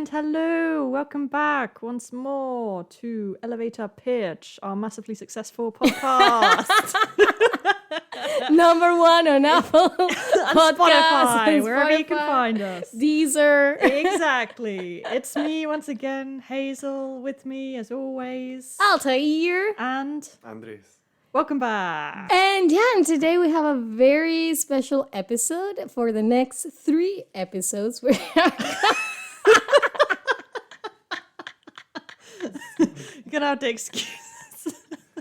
And hello, welcome back once more to Elevator Pitch, our massively successful podcast. Number one on Apple and Spotify, wherever you can find us. Deezer. Exactly. It's me once again, Hazel, with me as always. Altair. And Andres. welcome back. And today we have a very special episode. For the next 3 episodes, we are You're going to have to excuse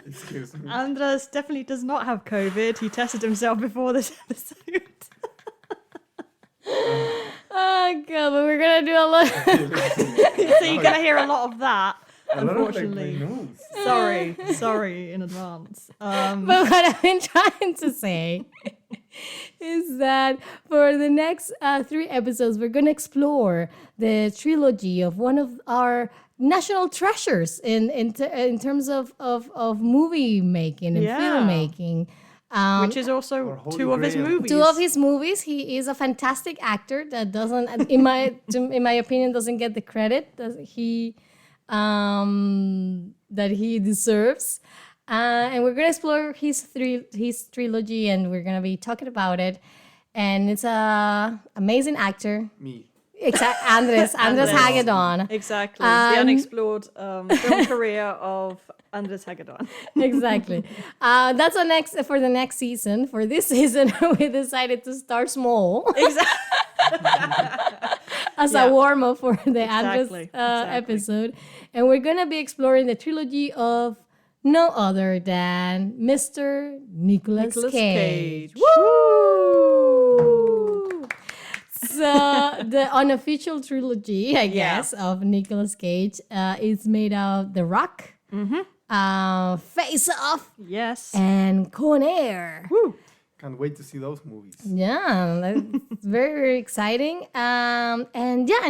Excuse me. Andres definitely does not have COVID. He tested himself before this episode. oh god, but we're gonna do a lot. So you're going to hear a lot of that, A lot of, like, unfortunately. news. Sorry in advance. But what I've been trying to say is that for the next 3 episodes, we're going to explore the trilogy of one of our national treasures in terms of movie making and filmmaking. Which is also Holy 2 of his Grail. movies. 2 of his movies. He is a fantastic actor that doesn't, in my opinion, doesn't get the credit that he deserves. And we're gonna explore his trilogy, and we're gonna be talking about it. And it's a amazing actor. Me. Andres Hagedorn. Exactly. The unexplored film career of Andres Hagedorn. Exactly. That's for the next season. For this season, we decided to start small. Exactly. As a warm-up for the Andres Exactly. episode. And we're going to be exploring the trilogy of no other than Mr. Nicolas Cage. Woo! So the unofficial trilogy, I guess, of Nicolas Cage is made of The Rock, Face Off, Yes. and Con Air. Woo. Can't wait to see those movies. Yeah, that's very, very exciting. And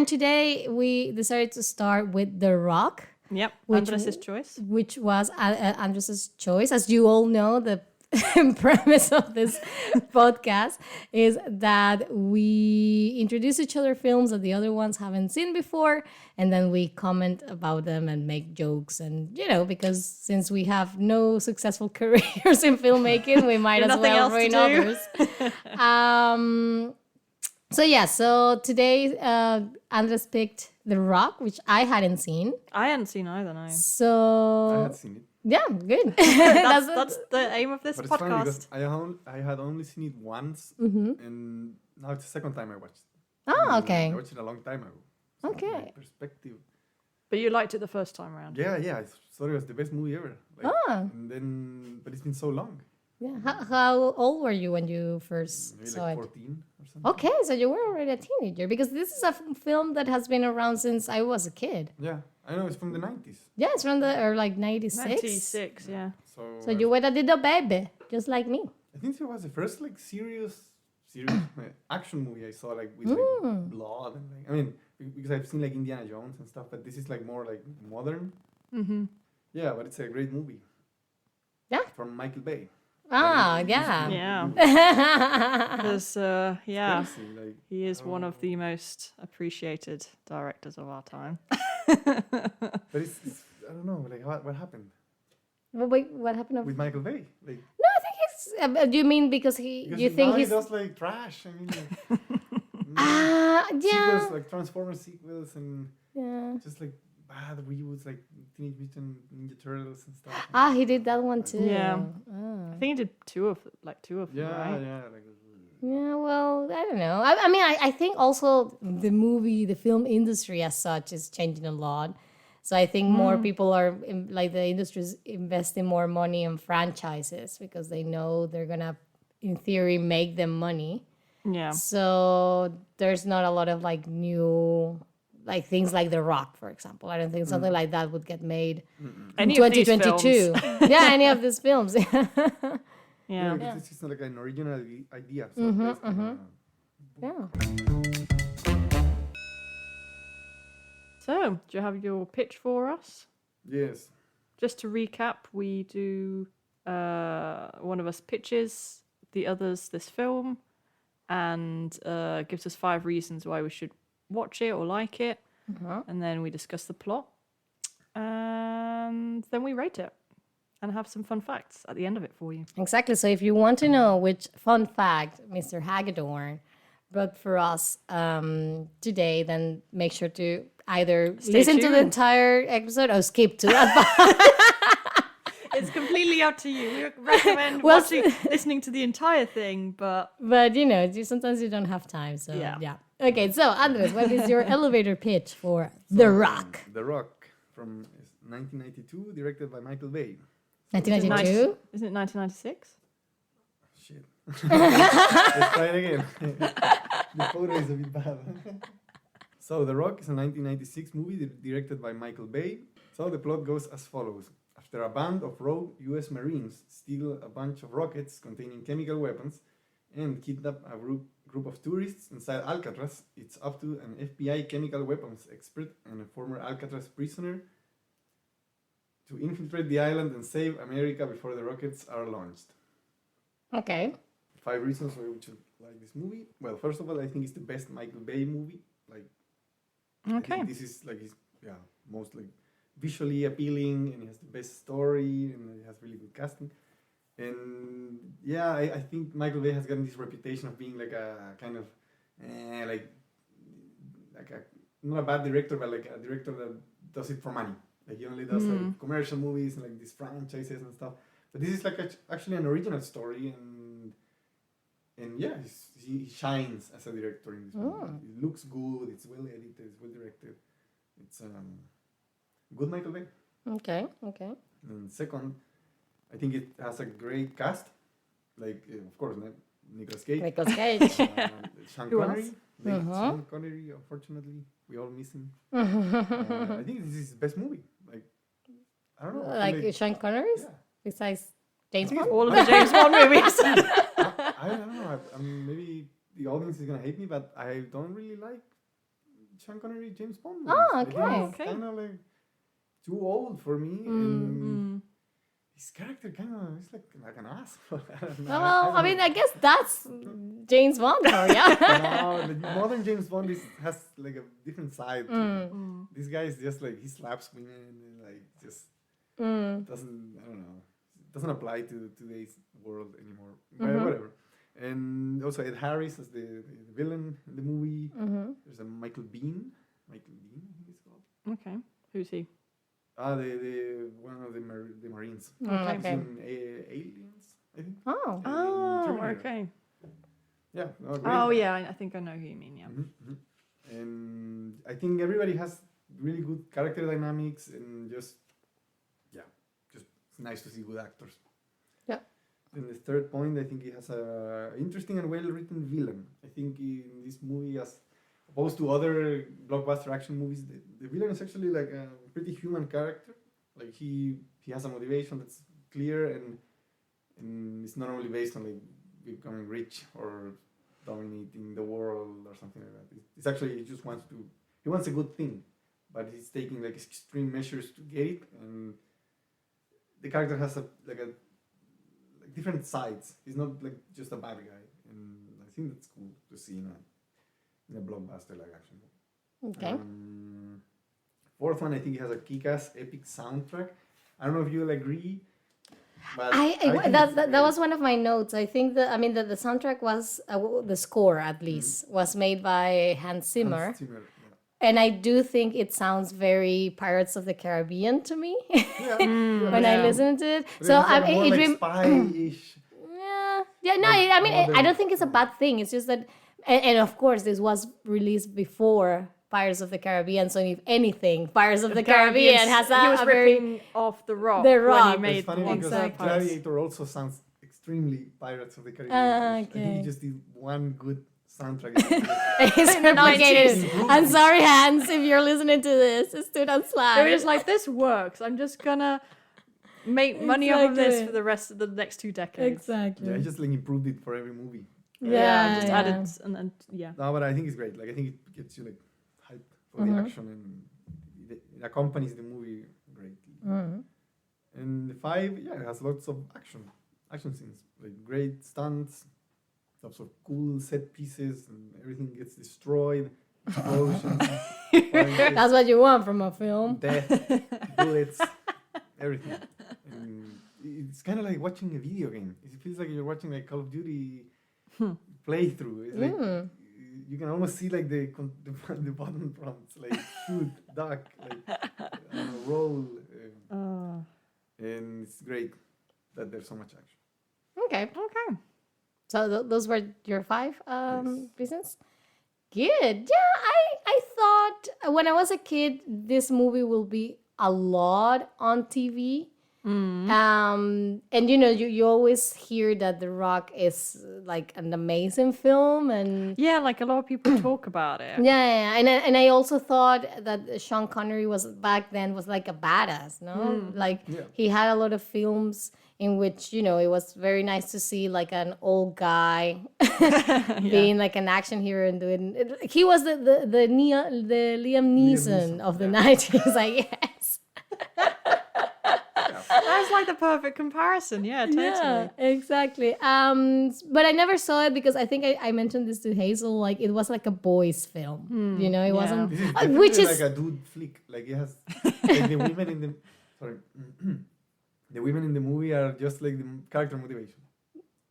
today we decided to start with The Rock, Yep. Which Andres' choice. which was Andres' choice. As you all know, the premise of this podcast is that we introduce each other films that the other ones haven't seen before, and then we comment about them and make jokes. And, because since we have no successful careers in filmmaking, we might as Nothing well else to ruin do. others. So today Andres picked The Rock, which I hadn't seen. I hadn't seen either, no. I So had seen it. yeah, good. That's the aim of this But it's funny because podcast. I had only seen it once, and now it's the second time I watched it. Oh, And okay. I watched it a long time ago. So Okay. my perspective. But you liked it the first time round. Yeah, I thought it was the best movie ever. Like, Ah. but it's been so long. Yeah. How old were you when you first Maybe saw like it? 14 or something. Okay, so you were already a teenager, because this is a film that has been around since I was a kid. Yeah, I know it's from the 90s. Yeah, it's from or like 96. 96, yeah. So So you were a little baby, just like me. I think it was the first like serious action movie I saw, like with like blood and like, I mean, because I've seen like Indiana Jones and stuff, but this is like more like modern. Mm-hmm. Yeah, but it's a great movie. Yeah. From Michael Bay. Ah, yeah. Yeah. Because, Crazy, like, he is one of the most appreciated directors of our time. but it's I don't know, like what happened But wait, what happened? with Michael Bay? Like, No, I think it's. Do you mean because you think now he's? he does like trash. I mean, Yeah. sequels, like Transformers sequels and Yeah. just like bad reboots, like Teenage Mutant Ninja Turtles and stuff. He did that one too. Yeah. Ah. I think he did two of them, right? Like, Yeah, well, I don't know. I mean, I think also the film industry as such is changing a lot. So I think more people are, like the industry is investing more money in franchises because they know they're going to, in theory, make them money. Yeah. So there's not a lot of like new, like things like The Rock, for example. I don't think something like that would get made in Any of these 2022. Yeah, any of these films. Yeah. because this is not like an original idea. So Yeah. So, do you have your pitch for us? Yes. Just to recap, we do one of us pitches the others this film and gives us 5 reasons why we should watch it or like it. and then we discuss the plot, and then we rate it and have some fun facts at the end of it for you. Exactly. So if you want to know which fun fact Mr. Hagedorn brought for us today, then make sure to either listen to the tuned. entire episode or skip to that part. It's completely up to you. We recommend listening to the entire thing, but But sometimes you don't have time. So Yeah. Okay, so Andres, what is your elevator pitch for The Rock? The Rock from 1992, directed by Michael Bay. 1992? Isn't it 1996? Shit. Let's try it again. The photo is a bit bad. So, The Rock is a 1996 movie directed by Michael Bay. So, the plot goes as follows. After a band of rogue US Marines steal a bunch of rockets containing chemical weapons and kidnap a group of tourists inside Alcatraz, it's up to an FBI chemical weapons expert and a former Alcatraz prisoner to infiltrate the island and save America before the rockets are launched. Okay. 5 reasons why we should like this movie. Well, first of all, I think it's the best Michael Bay movie. Like, I Okay. think this is like his most like visually appealing, and it has the best story, and it has really good casting. And yeah, I think Michael Bay has gotten this reputation of being like a kind of like a not a bad director, but like a director that does it for money. Like he only does like commercial movies and like these franchises and stuff. But this is like actually an original story, and yeah, he shines as a director in this movie. It looks good. It's well edited. It's well directed. It's good Michael Bay. Okay. And second, I think it has a great cast. Like of course, Nicolas Cage. Nicolas Cage. Sean Who Connery. else? Late Sean Connery, unfortunately, we all miss him. I think this is his best movie. Like, I don't know. I feel Like Sean Connery's? yeah. Besides James I think Bond? All of the James Bond movies. I don't know. Maybe the audience is gonna hate me, but I don't really like Sean Connery James Bond movies. Oh, I think okay. it's kind of like too old for me, and his character kind of is like an asshole. I don't know. Well, I mean, I guess that's James Bond for you. No, the modern James Bond has like a different side. To him. This guy is just like he slaps women and like just doesn't I don't know doesn't apply to today's world anymore. But whatever. And also Ed Harris as the villain in the movie. There's a Michael Bean. I think it's called. Okay. Who's he? The one of the Marines. Okay. He's in Aliens, I think. Oh. Oh, Terminator. okay. Yeah. No, great. Oh, yeah. I think I know who you mean. Yeah. And I think everybody has really good character dynamics and just it's nice to see good actors. Yeah. And the third point, I think it has a interesting and well written villain. I think in this movie, as opposed to other blockbuster action movies, the villain is actually like a pretty human character. Like he has a motivation that's clear and it's not only based on like becoming rich or dominating the world or something like that. It's actually he wants a good thing, but he's taking like extreme measures to get it. And the character has different sides. He's not like just a bad guy, and I think that's cool to see in a blockbuster like action movie. Okay. Fourth one, I think it has a kick-ass epic soundtrack. I don't know if you'll agree. But That was one of my notes. I think the soundtrack was the score at least was made by Hans Zimmer, Hans Zimmer, and I do think it sounds very Pirates of the Caribbean to me yeah. when I listen to it. But So it's like more like it spy-ish. yeah no Like I mean I modern- don't think it's a bad thing. It's just that and of course this was released before Pirates of the Caribbean. So if anything, Pirates of the Caribbean has he was a very ripping off the Rock. The when Rock. he made It's funny one because Exactly. Gladiator also sounds extremely Pirates of the Caribbean. I think Okay. he just did one good soundtrack. It's replicated. I'm sorry, Hans, if you're listening to this. It's too on They slide. were just like, this works. I'm just gonna make money off of this Exactly. for the rest of the next 2 decades. Exactly. Yeah, he just like improved it for every movie. Yeah, just yeah. added and then yeah. No, but I think it's great. Like I think it gets you like hyped for the action and it accompanies the movie greatly. And the 5, it has lots of action scenes, like great stunts, lots of cool set pieces, and everything gets destroyed. explosions, punches, That's what you want from a film. death, bullets, everything. And it's kind of like watching a video game. It feels like you're watching like Call of Duty playthrough. It's like you can almost see like the button prompts, like shoot, duck, like roll, and it's great that there's so much action. Okay. Okay. So those were your 5 Yes. reasons? Good. Yeah, I thought when I was a kid, this movie will be a lot on TV. And you always hear that The Rock is like an amazing film, and Yeah, like a lot of people talk about it. yeah. And I also thought that Sean Connery was back then was like a badass, no? Like Yeah. he had a lot of films in which it was very nice to see like an old guy being like an action hero and doing it. He was the Liam Neeson Neeson, of the yeah. 90s, I guess. That's like the perfect comparison. Yeah, totally. Yeah, exactly. But I never saw it because I think I mentioned this to Hazel. Like it was like a boys' film. It wasn't. This is Which definitely is like a dude flick. Like it has like the women in the sorry, the women in the movie are just like the character motivation.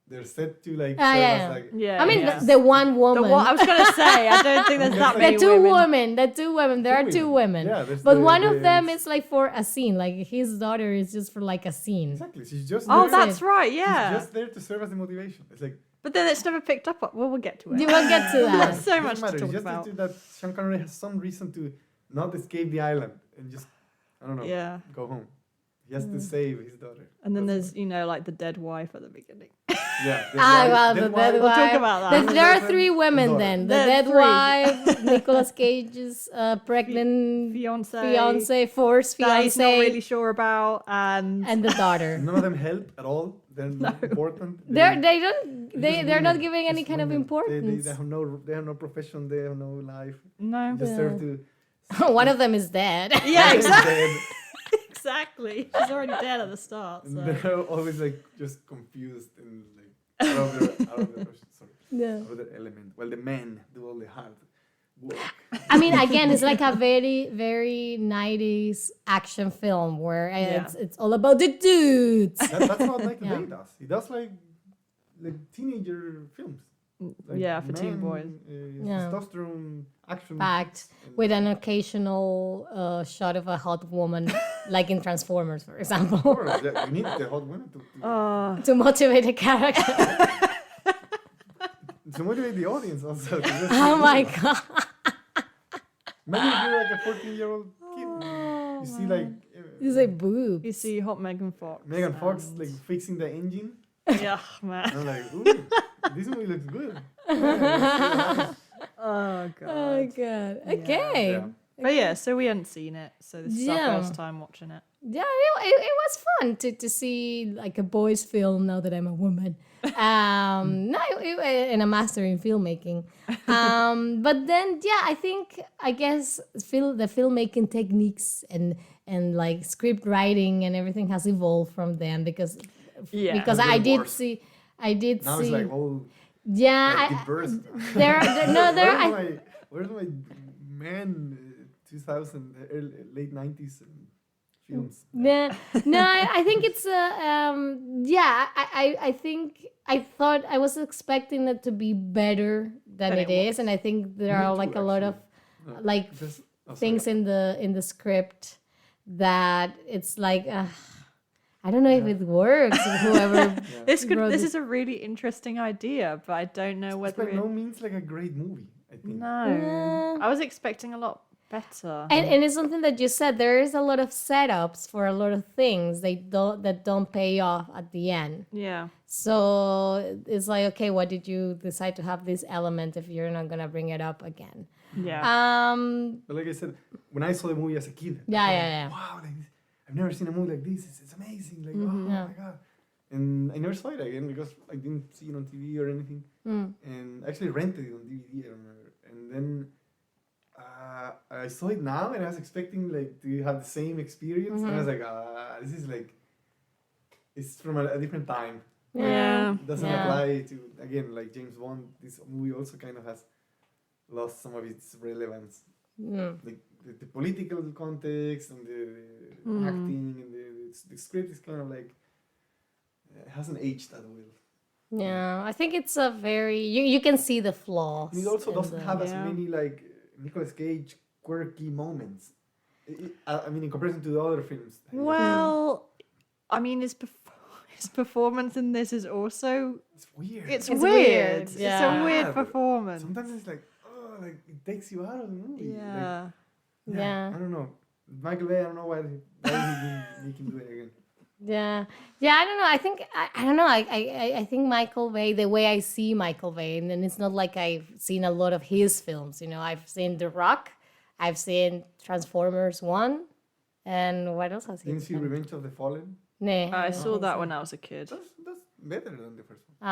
They're set to like serve yeah. as like Yeah. I mean, yeah. the one woman. I was gonna say, I don't think there's that The many the two women. women. The 2 women. There are 2 women. Yeah, there's But the- one of the- them is like for a scene. Like his daughter is just for like a scene. exactly. She's just Oh, there, that's right. she's Yeah. just there to serve as the motivation. It's like But then it's never picked up. Well, we'll get to it. You will get to that. There's so it much doesn't to matter. talk It's just about. that Sean Connery has some reason to not escape the island and just I don't know Yeah. go home. He has to save his daughter. And then That's there's, like the dead wife at the beginning. yeah. Well, the dead wife. We'll talk about that. There are Then 3 women daughter. then. The There are dead 3. wife, Nicolas Cage's pregnant Fiance. forced That he's not fiance, really sure about. And and the daughter. None of them help at all. They're not important. They're just they're not women. giving any Just kind of women. importance. They have no profession. They have no life. no. Just serve to. One of them is dead. Yeah, They're exactly. dead. Exactly. She's already dead at the start. And So. they're always like just confused and like out of their sorry, Yeah. out of their element. While the men do all the hard work. I mean, again, it's like a very, very 90s action film where it's all about the dudes. That's what Michael Yeah. Bay does. He does like teenager films. Like Yeah, for teen men, boys. Yeah. Testosterone, action. Packed and- with an occasional shot of a hot woman, like in Transformers, for Of example, course, yeah, you need the hot women to motivate a character. to motivate the audience also. Oh my god. Imagine if you're like a 14-year-old kid. Oh, You see like It's like boobs. You see hot Megan Fox. Megan Fox and- like fixing the engine. Yeah, man. I'm like, ooh, this movie looks good. Oh, God. Oh god. Okay. Yeah. But yeah, so we hadn't seen it. So this is our Yeah. first time watching it. Yeah, it was fun to see like a boys' film now that I'm a woman. And a master in filmmaking. But then, yeah, I guess the filmmaking techniques and like script writing and everything has evolved from them because Yeah. because It's I getting did worse. see Now it's like all yeah like, I, diverse. where's Where's my man 2000 late 90s films? No, I think it's I think I thought I was expecting it to be better than Than it it is, and I think there Me are too, like a lot of No, like just- oh, sorry. things in the script that it's like I don't know if it works. Whoever This wrote this it. is a really interesting idea, but I don't know It's whether by no means like a great movie, I think. No. I was expecting a lot better. And it's something that you said. There is a lot of setups for a lot of things that don't pay off at the end. Yeah. So it's like, okay, why did you decide to have this element if you're not gonna bring it up again? Yeah. But like I said, when I saw the movie as a kid, Yeah, I thought, yeah, yeah. wow, like this, I've never seen a movie like this. It's amazing. Like, Yeah. oh my god. And I never saw it again because I didn't see it on TV or anything. And I actually rented it on DVD, I remember. And then I saw it now and I was expecting like to have the same experience. And I was like, this is like, it's from a different time. Yeah. It doesn't Yeah. apply to, again, like James Bond. This movie also kind of has lost some of its relevance. Mm. The political context and the acting and the script is kind of like hasn't aged that well. Yeah, I think it's a very you can see the flaws. And it also in doesn't the- have as Yeah. many like Nicolas Cage quirky moments. I mean, in comparison to the other films. Well, I mean, his performance in this is also It's weird. it's It's weird. weird, It's yeah. a weird Yeah, but performance. Sometimes it's like, oh, like it takes you out of the movie. Like, Yeah. Yeah. I don't know. Michael Bay, I don't know why he can do it again. Yeah, I don't know. I think I don't know. I think Michael Bay, the way I see Michael Bay, and then it's not like I've seen a lot of his films. You know, I've seen The Rock, I've seen Transformers 1, and what else has he Didn't see done? Revenge of the Fallen? No, I don't saw think that so. when I was a kid. That's better than the first one.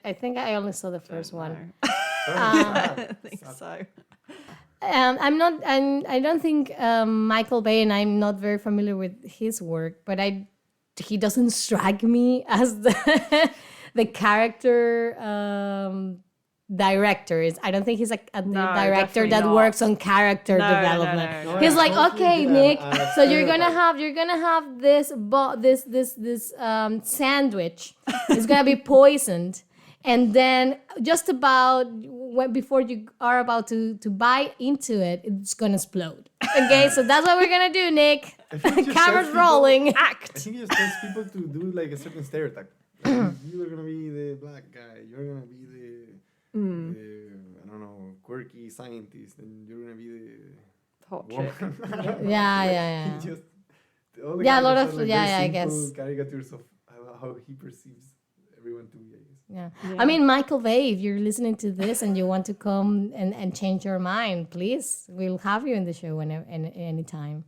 I think I only saw the first one. No, Sad. I think Sad. so. I don't think Michael Bay, and I'm not very familiar with his work, but he doesn't strike me as the character director is. I don't think he's a No, director definitely that not. works on character No, no, development. no, no. He's like, Mostly okay, an- Nick, a so you're gonna stereotype. have this sandwich. It's gonna be poisoned, and then just about before you are about to bite into it, it's gonna explode. Okay, so that's what we're gonna do, Nick. I think it just Camera's tells people- rolling. I Act. think it just tells people to do like a certain stereotype. Like, you are gonna be the black guy. You're gonna be the I don't know, quirky scientist, and you're gonna be the Hot chick. woman. Yeah. He just, all the Yeah, a lot characters of- are, like, yeah, very I guess. simple caricatures of how he perceives everyone to be. I guess. Yeah. Yeah. I mean, Michael Bay, if you're listening to this and you want to come and change your mind, please, we'll have you in the show anytime.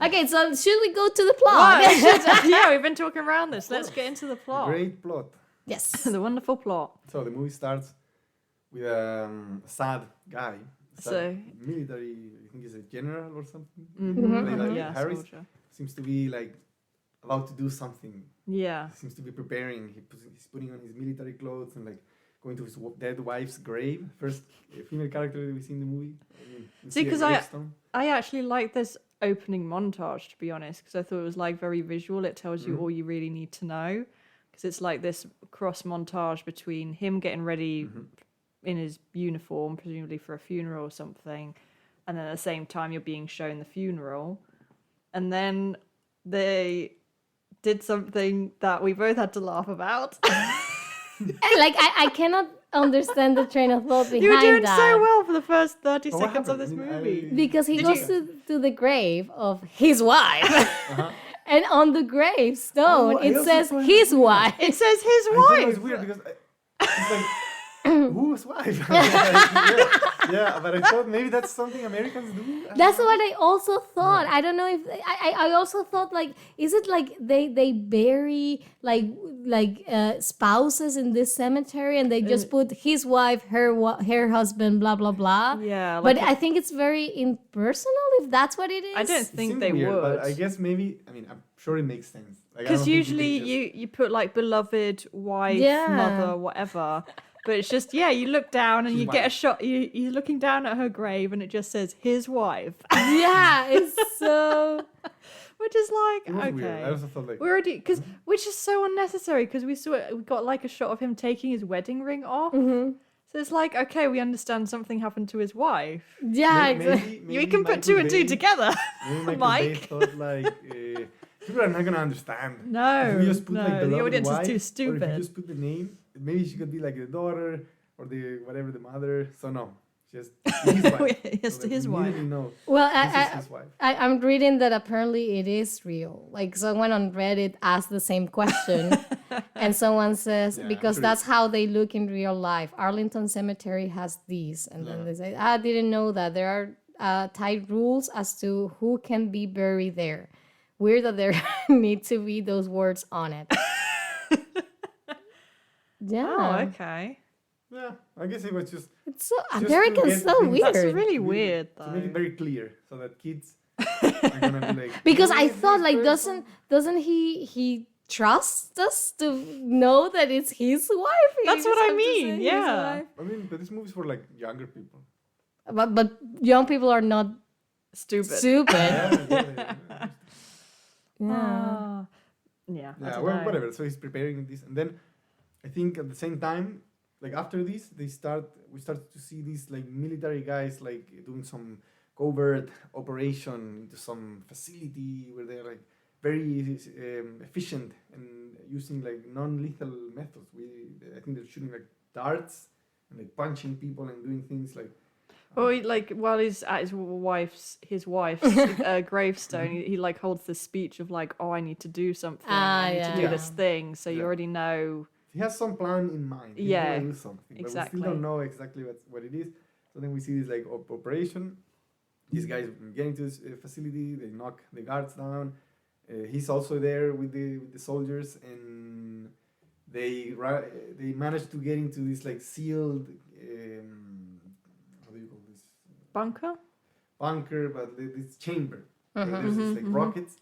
Okay, so should we go to the plot? What? Yeah, we've been talking around this. Let's get into the plot. Great plot. Yes. The wonderful plot. So the movie starts with a sad guy. So- Military, I think he's a general or something. Mhm. Played by Yeah, Harris soldier. seems to be like about to do something. Yeah. He seems to be preparing. He's putting on his military clothes and like going to his dead wife's grave. First female character that we see in the movie. I mean, you See, a 'cause I- gravestone. I actually like this opening montage, to be honest, because I thought it was like very visual. It tells you all you really need to know. Because it's like this cross montage between him getting ready in his uniform, presumably for a funeral or something, and then at the same time you're being shown the funeral. And then they did something that we both had to laugh about. Like, I cannot understand the train of thought behind You were doing that. so well for the first 30 But what seconds of happened? this I mean, movie. Because he Did goes to the grave of his wife. Uh-huh. And on the gravestone, Oh, I it also says thought- his wife. It says his I thought it was wife. weird because it's like whose wife? yeah, but I thought maybe that's something Americans do. I don't That's know. what I also thought. I don't know if I also thought, like, is it like they bury like spouses in this cemetery and they just put his wife, her husband, blah blah blah. Yeah, But like I think it's very impersonal if that's what it is. I don't It think seemed they weird, would. But I guess maybe. I mean, I'm sure it makes sense. Like, I don't Because think usually can just- you put like beloved, wife, Yeah. mother, whatever. But it's just, yeah, you look down and His you get a wife. shot. You're looking down at her grave and it just says his wife, Yeah, it's so. which is It like, was weird. I okay. also thought like We already, because which is so unnecessary because we got like a shot of him taking his wedding ring off. So it's like, okay, we understand something happened to his wife. Yeah, exactly. maybe We can put Michael two and two Bay- together. Maybe Michael Bay Mike. thought like people are not gonna understand. No, If you just put no, like the beloved audience wife, is too Or if stupid. you just put the name, maybe she could be like the daughter or the whatever the mother. So no, just his wife. Yes, that his we wife. immediately know Well, this is his wife. I'm reading that apparently it is real. Like, someone on Reddit asked the same question, and someone says, Yeah, because I'm sure that's how they look in real life. Arlington Cemetery has these. And then Yeah. they say, I didn't know that. There are tight rules as to who can be buried there. Weird that there need to be those words on it. Yeah. Oh, okay. Yeah, I guess it was just It's so, to Americans get so things- weird. That's really weird, to make though. it very clear so that kids are gonna be like. Because "Oh, I is thought, this like, person?" doesn't he trust us to know that it's his wife? He That's just what I have to say mean, his yeah. wife. I mean, but this movie's for like younger people. But young people are not Stupid. stupid. Yeah. Yeah. Ah. Yeah. I Yeah, don't well, know. whatever. So he's preparing this, and then I think at the same time, like after this, we start to see these like military guys like doing some covert operation into some facility where they're like very efficient and using like non-lethal methods. I think they're shooting like darts and like punching people and doing things like. Well, like while he's at his wife's gravestone, he like holds this speech of like, "Oh, I need to do something. I need to do yeah. this thing." So you Yeah. already know. He has some plan in mind. He's Yeah, gonna do something, but we exactly. still don't know exactly what it is. So then we see this like operation. These guys get into this facility. They knock the guards down. He's also there with the soldiers, and they manage to get into this like sealed. How do you call this? Bunker. Bunker, but this chamber. Where Mhm. there's this like rockets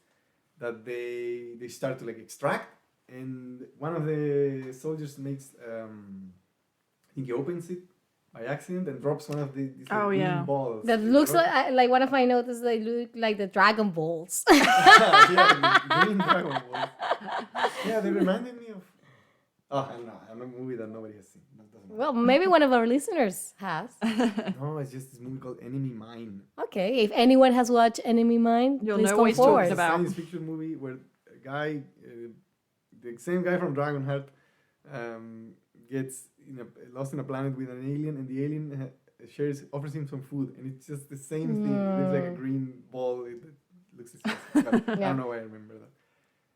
that they start to like extract, and one of the soldiers makes I think he opens it by accident and drops one of these like, Oh, green yeah. balls. That in the looks rocket. like one of my notes is they look like the Dragon Balls. Yeah, the green Dragon Balls. Yeah, they reminded me of. Oh, I know a movie that nobody has seen. That doesn't matter. Well, maybe one of our listeners has. No, it's just this movie called Enemy Mine. Okay, if anyone has watched Enemy Mine, You'll please know come what he's talking forward. It's a about. science fiction movie where a guy, the same guy from Dragonheart, gets lost in a planet with an alien, and the alien offers him some food, and it's just the same thing. It looks like a green ball. It looks disgusting. But I Yeah. don't know why I remember that.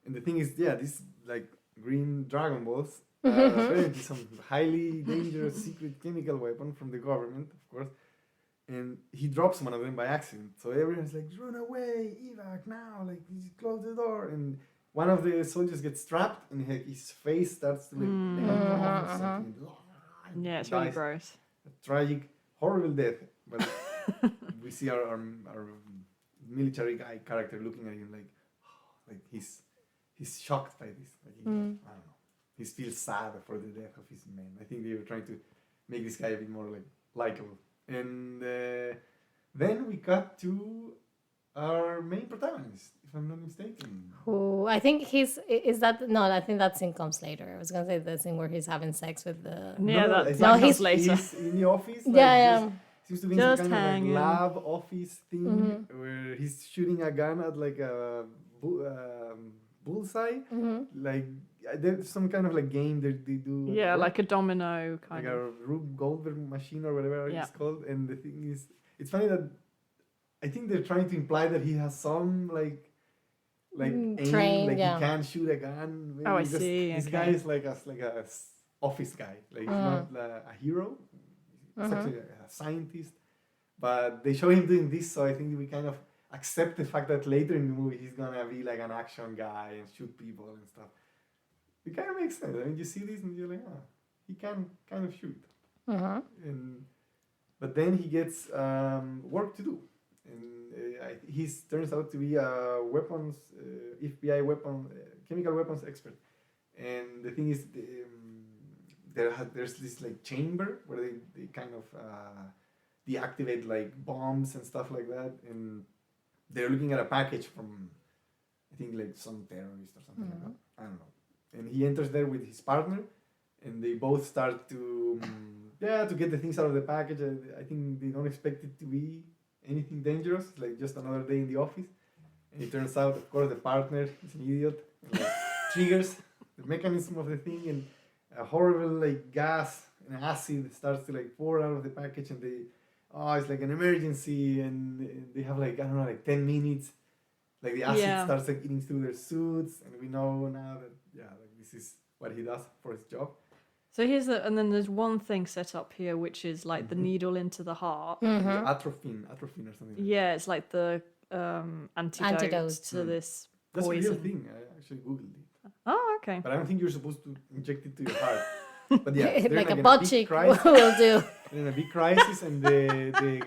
And the thing is, yeah, these like green Dragon Balls Mm-hmm. are apparently some highly dangerous secret chemical weapon from the government, of course. And he drops one of them by accident. So everyone's like, run away, evac now, like close the door. And one of the soldiers gets trapped, and his face starts to like melt off or something. And Yeah, it's he really dies gross. a tragic, horrible death. But we see our military guy character looking at him like he's shocked by this. Like I don't know. He feels sad for the death of his men. I think they were trying to make this guy a bit more like likable. And then we cut to our main protagonist, if I'm not mistaken. Who I think is that no, I think that scene comes later. I was gonna say the scene where he's having sex with the Yeah, I that think No, comes he's- later. He's in the office. Like, Yeah, just- seems to be Just some kind hanging. of like lab office thing where he's shooting a gun at like a bullseye. Like there's some kind of like game that they do. at Yeah, work. like a domino kind like of. a Rube Goldberg machine or whatever Yeah. it's called. And the thing is, it's funny that I think they're trying to imply that he has some like aim, train, like yeah. he can shoot a gun. Maybe Oh, I because see, This okay. guy is like a office guy. Like he's not a hero. He's actually a scientist. But they show him doing this, so I think we kind of accept the fact that later in the movie he's gonna be like an action guy and shoot people and stuff. It kind of makes sense. I mean, you see this and you're like, oh, he can kind of shoot. But then he gets work to do, and he turns out to be a weapons FBI chemical weapons expert. And the thing is, there's this like chamber where they kind of deactivate like bombs and stuff like that, and they're looking at a package from I think like some terrorist or something like that. I don't know. And he enters there with his partner, and they both start to to get the things out of the package. I think they don't expect it to be anything dangerous, like just another day in the office. And it turns out, of course, the partner is an idiot and like, triggers the mechanism of the thing, and a horrible like gas and acid starts to like pour out of the package, and it's like an emergency, and they have like I don't know, like 10 minutes. Like the acid starts like eating through their suits, and we know now that like this is what he does for his job. So and then there's one thing set up here, which is like the needle into the heart. Atropine or something. Like Yeah, it's like the antidote Antidote. to this that's poison. a real thing. I actually googled it, Oh, okay. but I don't think you're supposed to inject it to your heart. But yeah, they're like a in butt big cheek crisis. will do. They're in a big crisis, and the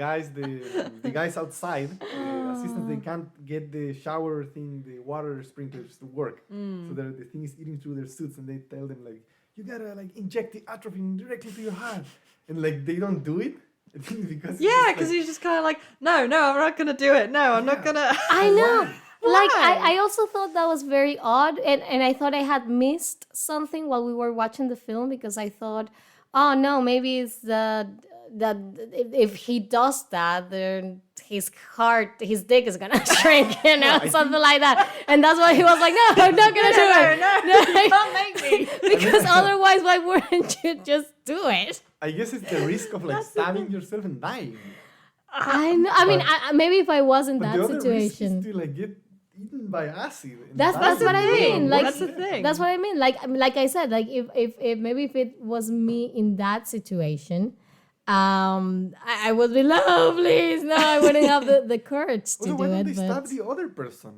guys outside, the assistants, they can't get the shower thing, the water sprinklers to work. So the thing is eating through their suits, and they tell them like, you gotta like inject the atropine directly to your heart, and like they don't do it. I think because it's Yeah, just because like, he's just kind of like, no, I'm not gonna do it. No, I'm not gonna. I know. Like Why? I also thought that was very odd, and I thought I had missed something while we were watching the film, because I thought, oh no, maybe it's that if he does that, then his dick is gonna shrink, you know, I something like that. And that's why he was like, no, I'm not gonna do it. No, you can't make me. Because otherwise, why wouldn't you just do it? I guess it's the risk of like stabbing yourself and dying. I know. I mean, But- maybe if I was in But that the other risk situation. is to like get eaten by acid. and That's die. what I mean. Like That's the thing. That's what I mean. Like I said, like if maybe if it was me in that situation, I would be like, oh please, no, I wouldn't have the courage to Also, why do don't it. they stab But the other person?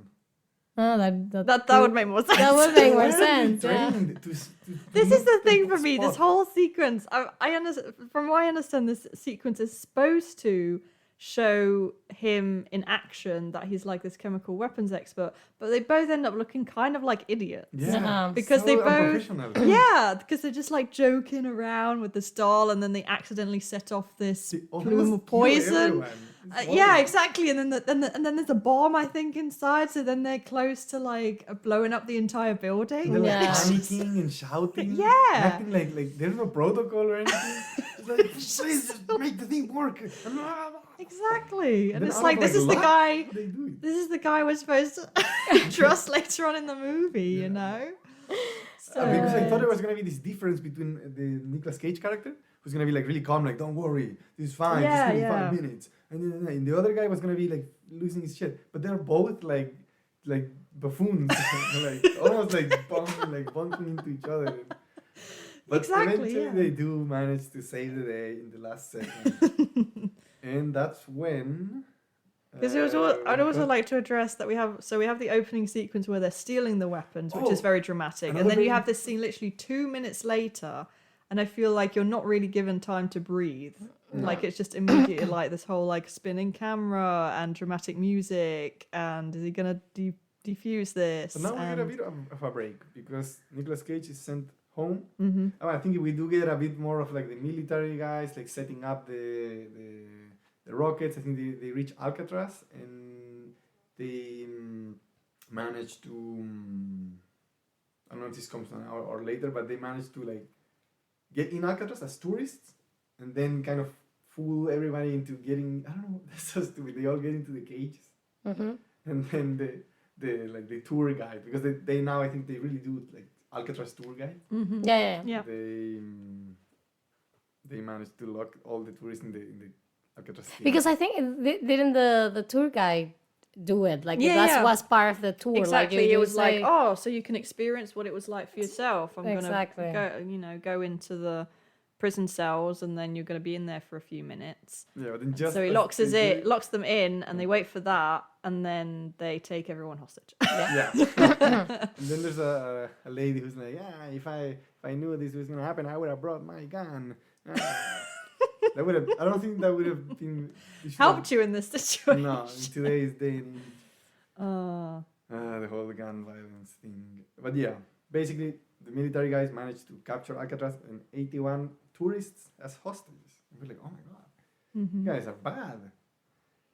that Would make more sense. That would make more Why are they sense. Yeah. trained to This is not the thing take for me. This spot? whole sequence, I understand. From what I understand, this sequence is supposed to show him in action that he's like this chemical weapons expert, but they both end up looking kind of like idiots. Yeah, Because so they both, unprofessional. yeah, because they're just like joking around with this doll, and then they accidentally set off this They plume almost of kill poison. everyone. It's Yeah, horrible. exactly. And then there's a bomb, I think, inside. So then they're close to like blowing up the entire building. And they're like Yeah. panicking and shouting. Yeah. And acting like there's no protocol or anything. It's like, please just make the thing work. Exactly. And Then it's out like of, this is the luck, guy. They do it. This is the guy we're supposed to trust later on in the movie. You know. Because I thought there was gonna be this difference between the Nicolas Cage character, who's gonna be like really calm, like don't worry, this is fine, Yeah, just give me yeah. 5 minutes, and then the other guy was gonna be like losing his shit. But they're both like buffoons, like almost like bumping into each other. But Exactly, eventually yeah. they do manage to save the day in the last second, and that's when. Because I'd also like to address that we have the opening sequence where they're stealing the weapons, which is Oh, very dramatic, and another then you very- have this scene literally 2 minutes later, and I feel like you're not really given time to breathe. Like it's just immediately like this whole like spinning camera and dramatic music, and is he gonna defuse this? So now we get a And- bit of a break because Nicolas Cage is sent home. Mhm. I think we do get a bit more of like the military guys, like setting up the rockets. I think they reach Alcatraz and they manage to. I don't know if this comes now or later, but they manage to like get in Alcatraz as tourists and then kind of fool everybody into getting. I don't know. That's so stupid. They all get into the cages Mhm. and then the tour guide, because they now I think they really do like Alcatraz tour guide. Mhm. Yeah. Yeah. They managed to lock all the tourists in the Alcatraz cage. Because I think didn't the tour guide do it? Like Yeah, that yeah. was part of the tour. Exactly. Like, It was like, say- oh, so you can experience what it was like for yourself. I'm Exactly. gonna go into the prison cells, and then you're gonna be in there for a few minutes. yeah, but then just So he as locks they do- locks them in, and they wait for that, and then they take everyone hostage. Yeah. And then there's a lady who's like, yeah, if I knew this was gonna happen, I would have brought my gun. That would have. I don't think that would have been Helped you in this situation. No, in today's day and age. Oh. The whole gun violence thing. But yeah, basically, the military guys managed to capture Alcatraz and 81 tourists as hostages. And we're like, oh my god, you guys are bad.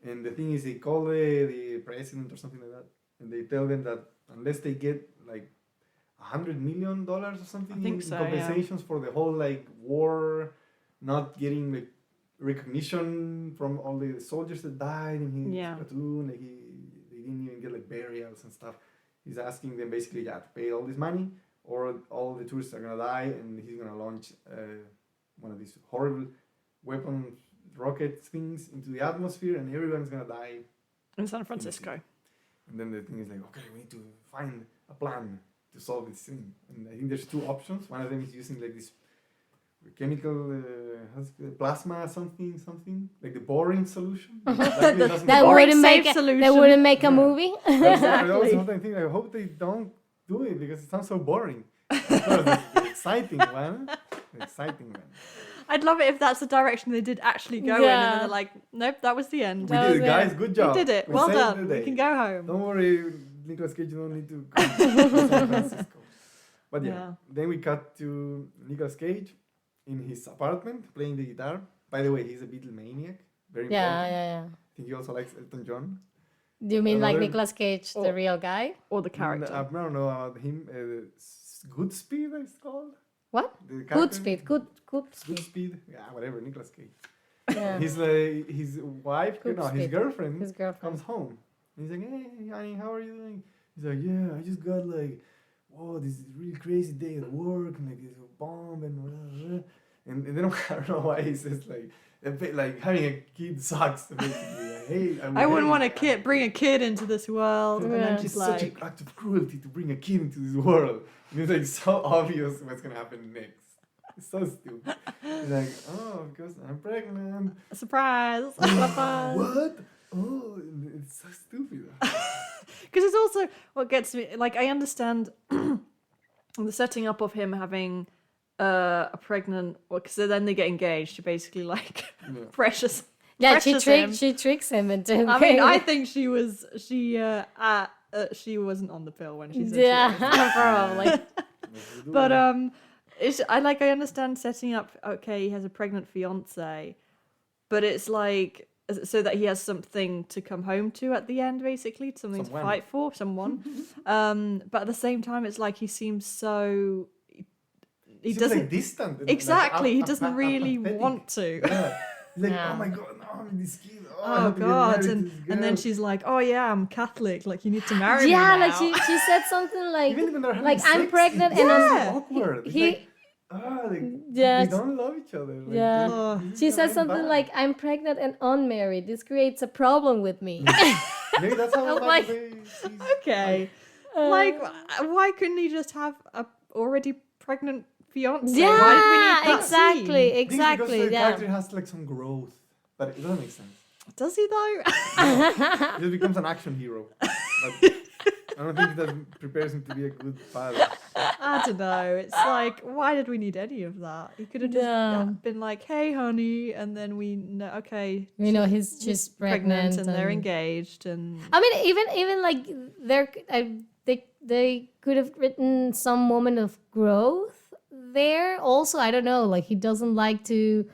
And the thing is, they call the president or something like that, and they tell them that unless they get like $100 million or something I think in so, yeah. compensations for the whole like war, not getting like recognition from all the soldiers that died in his Yeah. platoon, like they didn't even get like burials and stuff. He's asking them basically, yeah, to pay all this money, or all the tourists are gonna die, and he's gonna launch one of these horrible weapon rocket things into the atmosphere, and everyone's gonna die. In San Francisco. And then the thing is like, okay, we need to find a plan to solve this thing. And I think there's two options. One of them is using like this chemical plasma something like the boring solution. That really doesn't that work. Boring wouldn't make safe they solution. wouldn't make a Yeah. movie. That's I always Exactly. sometimes think, I hope they don't do it because it sounds so boring. Of course, the exciting one. The exciting one. I'd love it if that's the direction they did actually go in, and Yeah. then they're like, nope, that was the end. We That did it, was guys. it. Good We job. did it. We Well saved done. the We day. can go home. Don't worry, Nicolas Cage, you don't need to go to San Francisco. But yeah, Yeah. then we cut to Nicolas Cage in his apartment playing the guitar. By the way, he's a Beatlemaniac. Very Yeah, important. yeah. I think he also likes Elton John. Do you mean like Another- Nicolas Cage, the real guy? Or the character. I don't know about him. Goodspeed, it's called. What? The Good character- speed, good speed. Goodspeed. Yeah, whatever. Nicolas Cage. Yeah. He's like his wife. No, his Goodspeed. girlfriend. His girlfriend. Comes home. And he's like, hey, honey, how are you doing? He's like, yeah, I just got like, whoa, this is really crazy day at work, and like, there's a bomb, and blah, blah, blah. And then I don't know why he says like, a bit like having a kid sucks. Basically. Like, hey, I wouldn't want to bring a kid into this world. And Yeah. then It's she's such like, an act of cruelty to bring a kid into this world. And it's like so obvious what's gonna happen next. It's so stupid. He's like, oh, because I'm pregnant. surprise. What? Oh, it's so stupid. Because it's also what gets me. Like, I understand the setting up of him having a pregnant. Because then they get engaged to basically like Yeah. precious. Yeah, precious him. she tricks him into. I mean, I think she wasn't on the pill when she said she was. Yeah, probably. But I understand setting up. Okay, he has a pregnant fiance, but it's like so that he has something to come home to at the end, basically, something Someone. to fight for, someone. But at the same time, it's like he seems so. He Seems doesn't like distant. and, exactly. Like, he doesn't really apathetic. want to. Yeah. He's like, Yeah. oh my god, no, I'm this kid. I Oh have to get God! married to And this and then girl." she's like, "Oh yeah, I'm Catholic. Like you need to marry me Yeah, now." like she said something like, Even when they're having like I'm sex, pregnant it's and so I'm- awkward. It's he- like, like Yeah, they don't love each other. Like, Yeah. this she is said gonna end something bad. like, I'm pregnant and unmarried. This creates a problem with me. Maybe that's how I'm like, like- they sees- Okay. Like, why couldn't he just have a already pregnant fiance? Why did we need Yeah, that exactly, scene? I think it's exactly. because the Yeah. character has like some growth, but it doesn't make sense. Does he though? He just becomes an action hero. But I don't think that prepares him to be a good father. I don't know. It's like, why did we need any of that? He could have just No. been like, "Hey, honey," and then we know, okay, You know, she's she's pregnant, and they're engaged, and I mean, even like they could have written some moment of growth there. Also, I don't know. Like he doesn't like to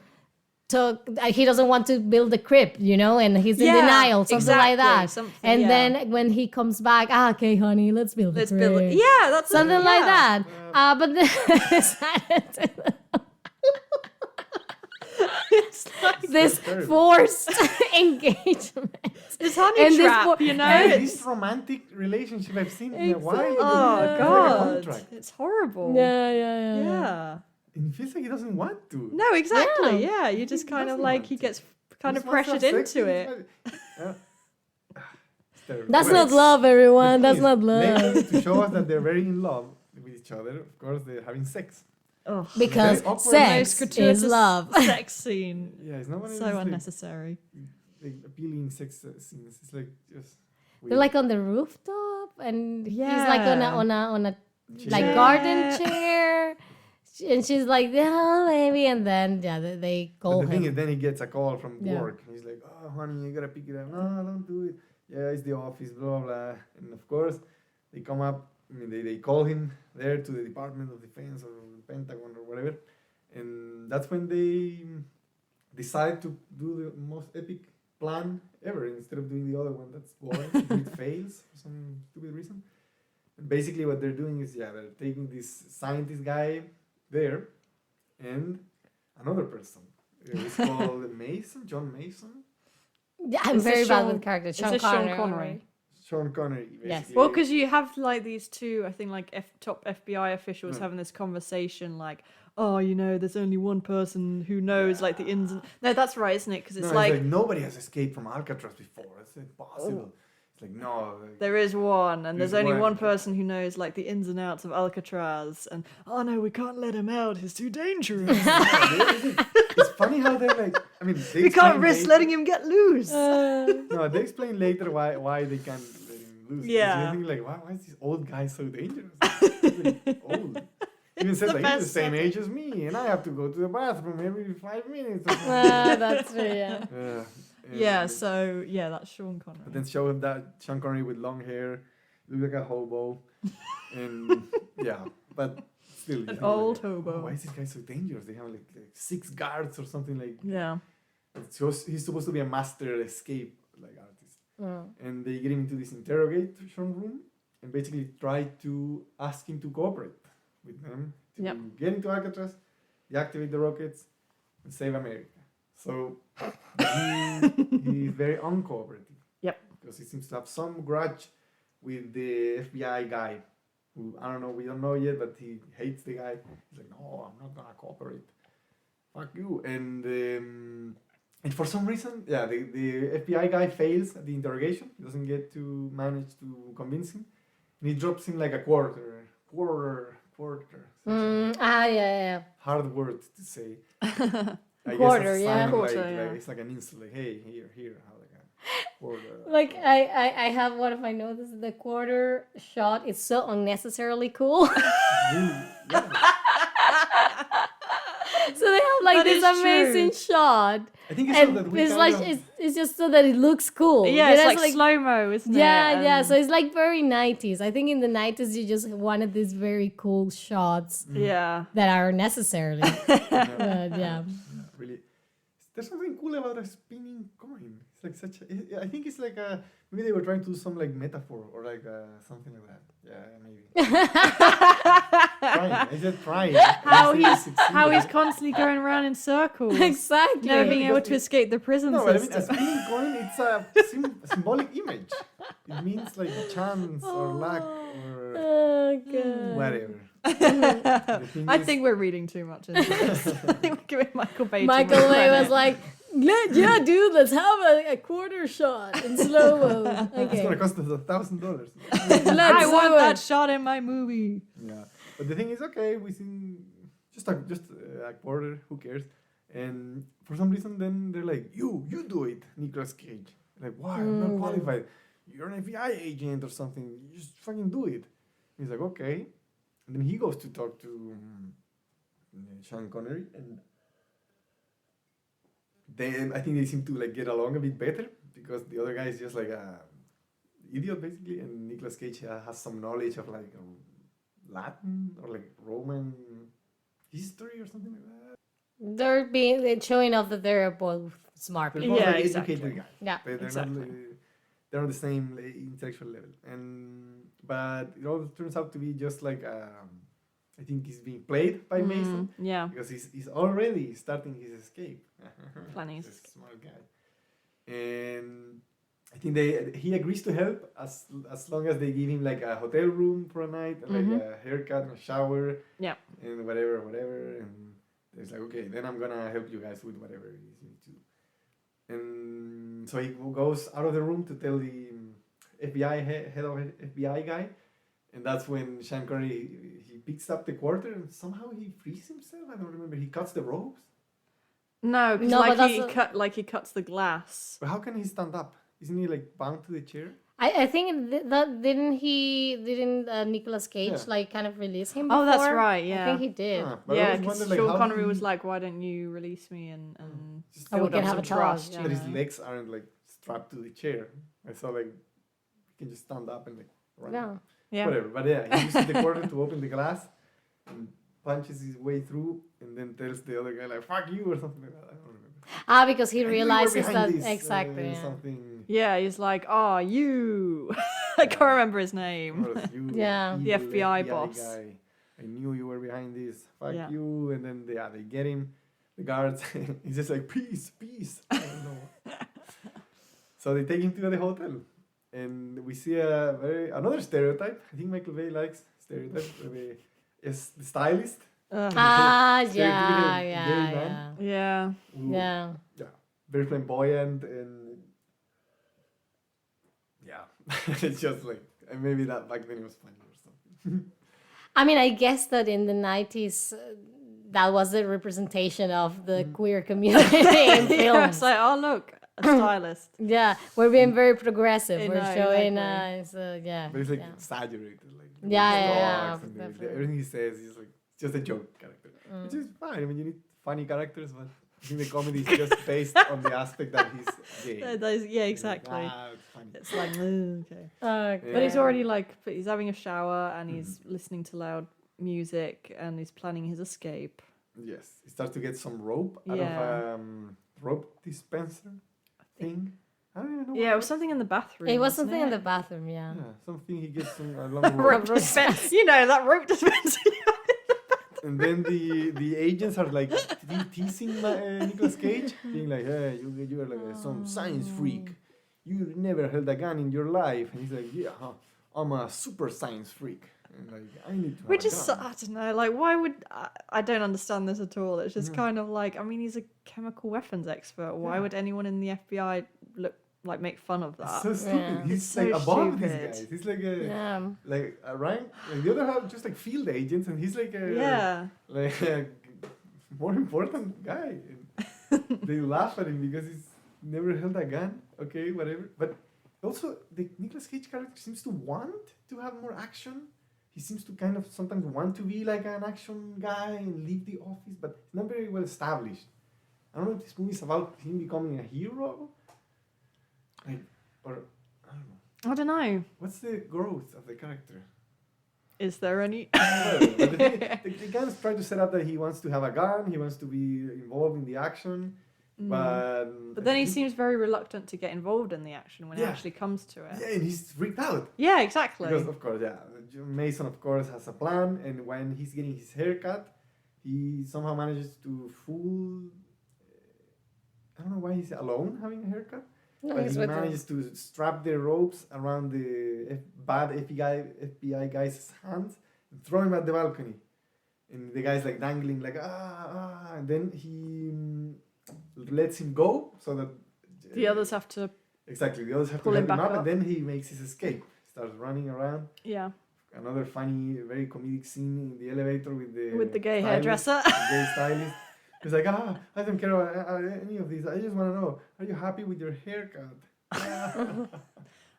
talk. He doesn't want to build a crib, you know, and he's in Yeah, denial, something like exactly, that. something, And yeah. then when he comes back, okay, honey, let's build let's a crib. build it. Yeah, that's Something like yeah. that. But then It's like this terrible. forced engagement. this honey And this trap, po- you know. And It's, this romantic relationship I've seen in a while. Exactly. oh It's like a God, contract. it's horrible. Yeah. Yeah. And it feels like he doesn't want to. No, exactly. Yeah. Yeah, you just He kind of doesn't like want he to. gets He kind just of wants to have pressured sex into and it. it's like- It's terrible. That's Well, not love, everyone. the That's thing not is, love. maybe to show us that they're very in love with each other, of course, they're having sex. Oh, Because Very awkward. sex most is love. sex scene. Yeah, it's not one of So these, like, unnecessary. appealing sex scenes. It's like just. They're weird. like on the rooftop, and he's like on Yeah. a like Chair. garden chair, and she's like, "Oh, baby," and then they But call the thing him. is, then he gets a call from Yeah. work. And he's like, "Oh, honey, you gotta pick it up." No, don't do it. Yeah, it's the office, blah blah. And of course, they come up. I mean, they call him there to the Department of Defense or the Pentagon or whatever, and that's when they decide to do the most epic plan ever instead of doing the other one that's boring. It fails for some stupid reason. And basically, what they're doing is, they're taking this scientist guy there and another person. It's called John Mason. Yeah, I'm Is this very bad Sean- with characters. is this Sean Connery? Sean Connery. Yes. Basically. Well, because you have like these two, I think, like top FBI officials Hmm. having this conversation, like, "Oh, you know, there's only one person who knows like the ins and." No, that's right, isn't it? Because it's No, like nobody has escaped from Alcatraz before. It's impossible. It's like, no. Like, there is one, and there's There's only one. one person who knows like the ins and outs of Alcatraz, and oh no, we can't let him out. He's too dangerous. it's funny how they're like. I mean, they we can't explain risk later- letting him get loose. No, they explain later why they can't let him loose. Yeah. You think like, why is this old guy so dangerous? He's like, old. Even says the like he's the best same setting. age as me, and I have to go to the bathroom every 5 minutes. or something. That's true. Yeah. Yeah, and- so yeah, that's Sean Connery. But then show him that Sean Connery with long hair, look like a hobo, and yeah, but still. you An think, old like, hobo. why is this guy so dangerous? They have like 6 guards or something like. Yeah. He's supposed to be a master escape like artist, Mm. and they get him into this interrogation room and basically try to ask him to cooperate with them to Yep. get into Alcatraz, deactivate the rockets, and save America. So he is very uncooperative. Yep. Because he seems to have some grudge with the FBI guy, who I don't know, we don't know yet, but he hates the guy. He's like, no, I'm not gonna cooperate. Fuck you. And for some reason, yeah, the FBI guy fails at the interrogation. He doesn't get to manage to convince him. And he drops him like a quarter. Yeah. Hard word to say. I Quarter, guess yeah. Quarter, Quarter, yeah. like, it's like an insult, like, hey, here, how like a quarter. Like I have one of my notes. The quarter shot is so unnecessarily cool. Really, yeah. So they have like That this is amazing true. shot, I think it's so that and we it's kind like of, it's just so that it looks cool. Yeah, You it's know, like slow-mo, isn't it? yeah. And- So it's like very 90s. I think in the 90s you just wanted these very cool shots yeah. that are necessarily. But yeah. really. There's something cool about a spinning coin. It's like such a, I think it's like a, maybe they were trying to do some like metaphor or like something like that. Yeah, maybe. Trying. I said trying. How he's constantly going around in circles. Exactly. Never being able Because to escape the prison No, but I mean, a system. spinning coin, it's a symbolic image. It means like chance or luck or Oh god. whatever. The thing I is- think we're reading too much into this. I think we're giving Michael Bay too Michael much Bay credit. was like, yeah, dude, let's have a quarter shot in slow mo. It's gonna Okay. cost us $1,000. I Let's want do that it. shot in my movie. Yeah, but the thing is, okay, we seen just a quarter. Who cares? And for some reason, then they're like, you do it, Nicolas Cage. Like, why? I'm not qualified. You're an FBI agent or something. You just fucking do it. He's like, okay. And then he goes to talk to Sean Connery, and then I think they seem to like get along a bit better because the other guy is just like a idiot basically, and Nicolas Cage has some knowledge of like Latin or like Roman history or something like that. They're showing off that they're both smart They're people. both Yeah, like exactly. educated guys. Yeah. They're Exactly. not they're on the same intellectual level, but it all turns out to be just like I think he's being played by Mason Yeah. because he's already starting his escape. Planning his He's a escape. smart guy, and I think he agrees to help as long as they give him like a hotel room for a night and like a haircut and a shower. Yeah. And whatever, and it's like, okay, then I'm gonna help you guys with whatever it is you need to do. And so he goes out of the room to tell the FBI head of FBI guy, and that's when Sean Connery he picks up the quarter and somehow he frees himself. I don't remember. He cuts the ropes. No, because No, but he cuts the glass. But how can he stand up? Isn't he like bound to the chair? I think that didn't Nicolas Cage Yeah. like kind of release him Oh, that's before? right, I yeah. think he did. But I Yeah, always because wondered, like, Sean how Connery he- was like, "Why don't you release me and Just Oh, we build can up have some a talk, trust?" yeah. You that his know? legs aren't like strapped to the chair. I saw like he can just stand up and like run. No. Yeah. Whatever. But yeah, he uses the quarter to open the glass and punches his way through and then tells the other guy like "fuck you" or something like that. I don't remember. Because he I knew you were realizes behind that this, exactly. Yeah. Something. Yeah, he's like, "Oh, you." I can't remember his name. Or you, Yeah. The evil FBI boss. Guy. I knew you were behind this. Fuck Yeah. you. And then they get him. The guards. He's just like peace. I don't know. So they take him to the hotel, and we see another stereotype. I think Michael Bay likes stereotypes. Is the stylist. Yeah, Stereotypical yeah, gay yeah, man. Yeah. who- yeah. very flamboyant and yeah, it's just like maybe that back then it was funny or something. I mean, I guess that in the 90s, that was the representation of the queer community in Yeah, films. it's like, "Oh, look, a stylist." Yeah, we're being very progressive. I we're know, showing, exactly. yeah. But it's like yeah. exaggerated, like the Yeah, way he yeah, talks and definitely. everything he says is like just a joke character, which is fine. I mean, you need funny characters, but I think the comedy is just based on the aspect that he's gay. Yeah, exactly. It's funny. It's like, okay. Okay. But he's Yeah. already like, he's having a shower and he's listening to loud music and he's planning his escape. Yes, he starts to get some rope out Yeah. of rope dispenser thing. I don't even know. Yeah, it was something in the bathroom. It was wasn't something in it? the bathroom, yeah. Yeah, something he gets some a long rope. Rope dispenser. You know, that rope dispenser. And then the agents are like teasing Nicolas Cage, being like, "Hey, you are like some science freak. You never held a gun in your life." And he's like, "Yeah, I'm a super science freak. And like, I need to have Which a is, gun." I don't know, like, why would, I don't understand this at all. It's just kind of like, I mean, he's a chemical weapons expert. Why Yeah. would anyone in the FBI make fun of It's that? so stupid. Yeah. He's It's so like above these stupid. guys. He's like a Yeah. like a rank. Like the other half just like field agents, and he's like a Yeah. like a more important guy. And they laugh at him because he's never held a gun. Okay, whatever. But also, the Nicolas Cage character seems to want to have more action. He seems to kind of sometimes want to be like an action guy and leave the office, but it's not very well established. I don't know if this movie is about him becoming a hero, like, or I don't know. I don't know. What's the growth of the character? Is there any? Well, but the guys try to set up that he wants to have a gun, he wants to be involved in the action, but But then he seems very reluctant to get involved in the action when it Yeah. actually comes to it. yeah, and he's freaked out Yeah, exactly. because of course, yeah, John Mason of course has a plan, and when he's getting his haircut, he somehow manages to fool. I don't know why he's alone having a haircut. No, But he's he with manages to strap the ropes around the bad FBI guy's hands and throw him at the balcony. And the guy's like dangling, like, and then he lets him go so that. The others have to. Exactly, the others have pull to him help him back up, up. and then he makes his escape. Starts running around. Yeah. Another funny, very comedic scene in the elevator with the Gay stylist, hairdresser. the gay stylist. He's like, I don't care about any of these. I just want to know, are you happy with your haircut?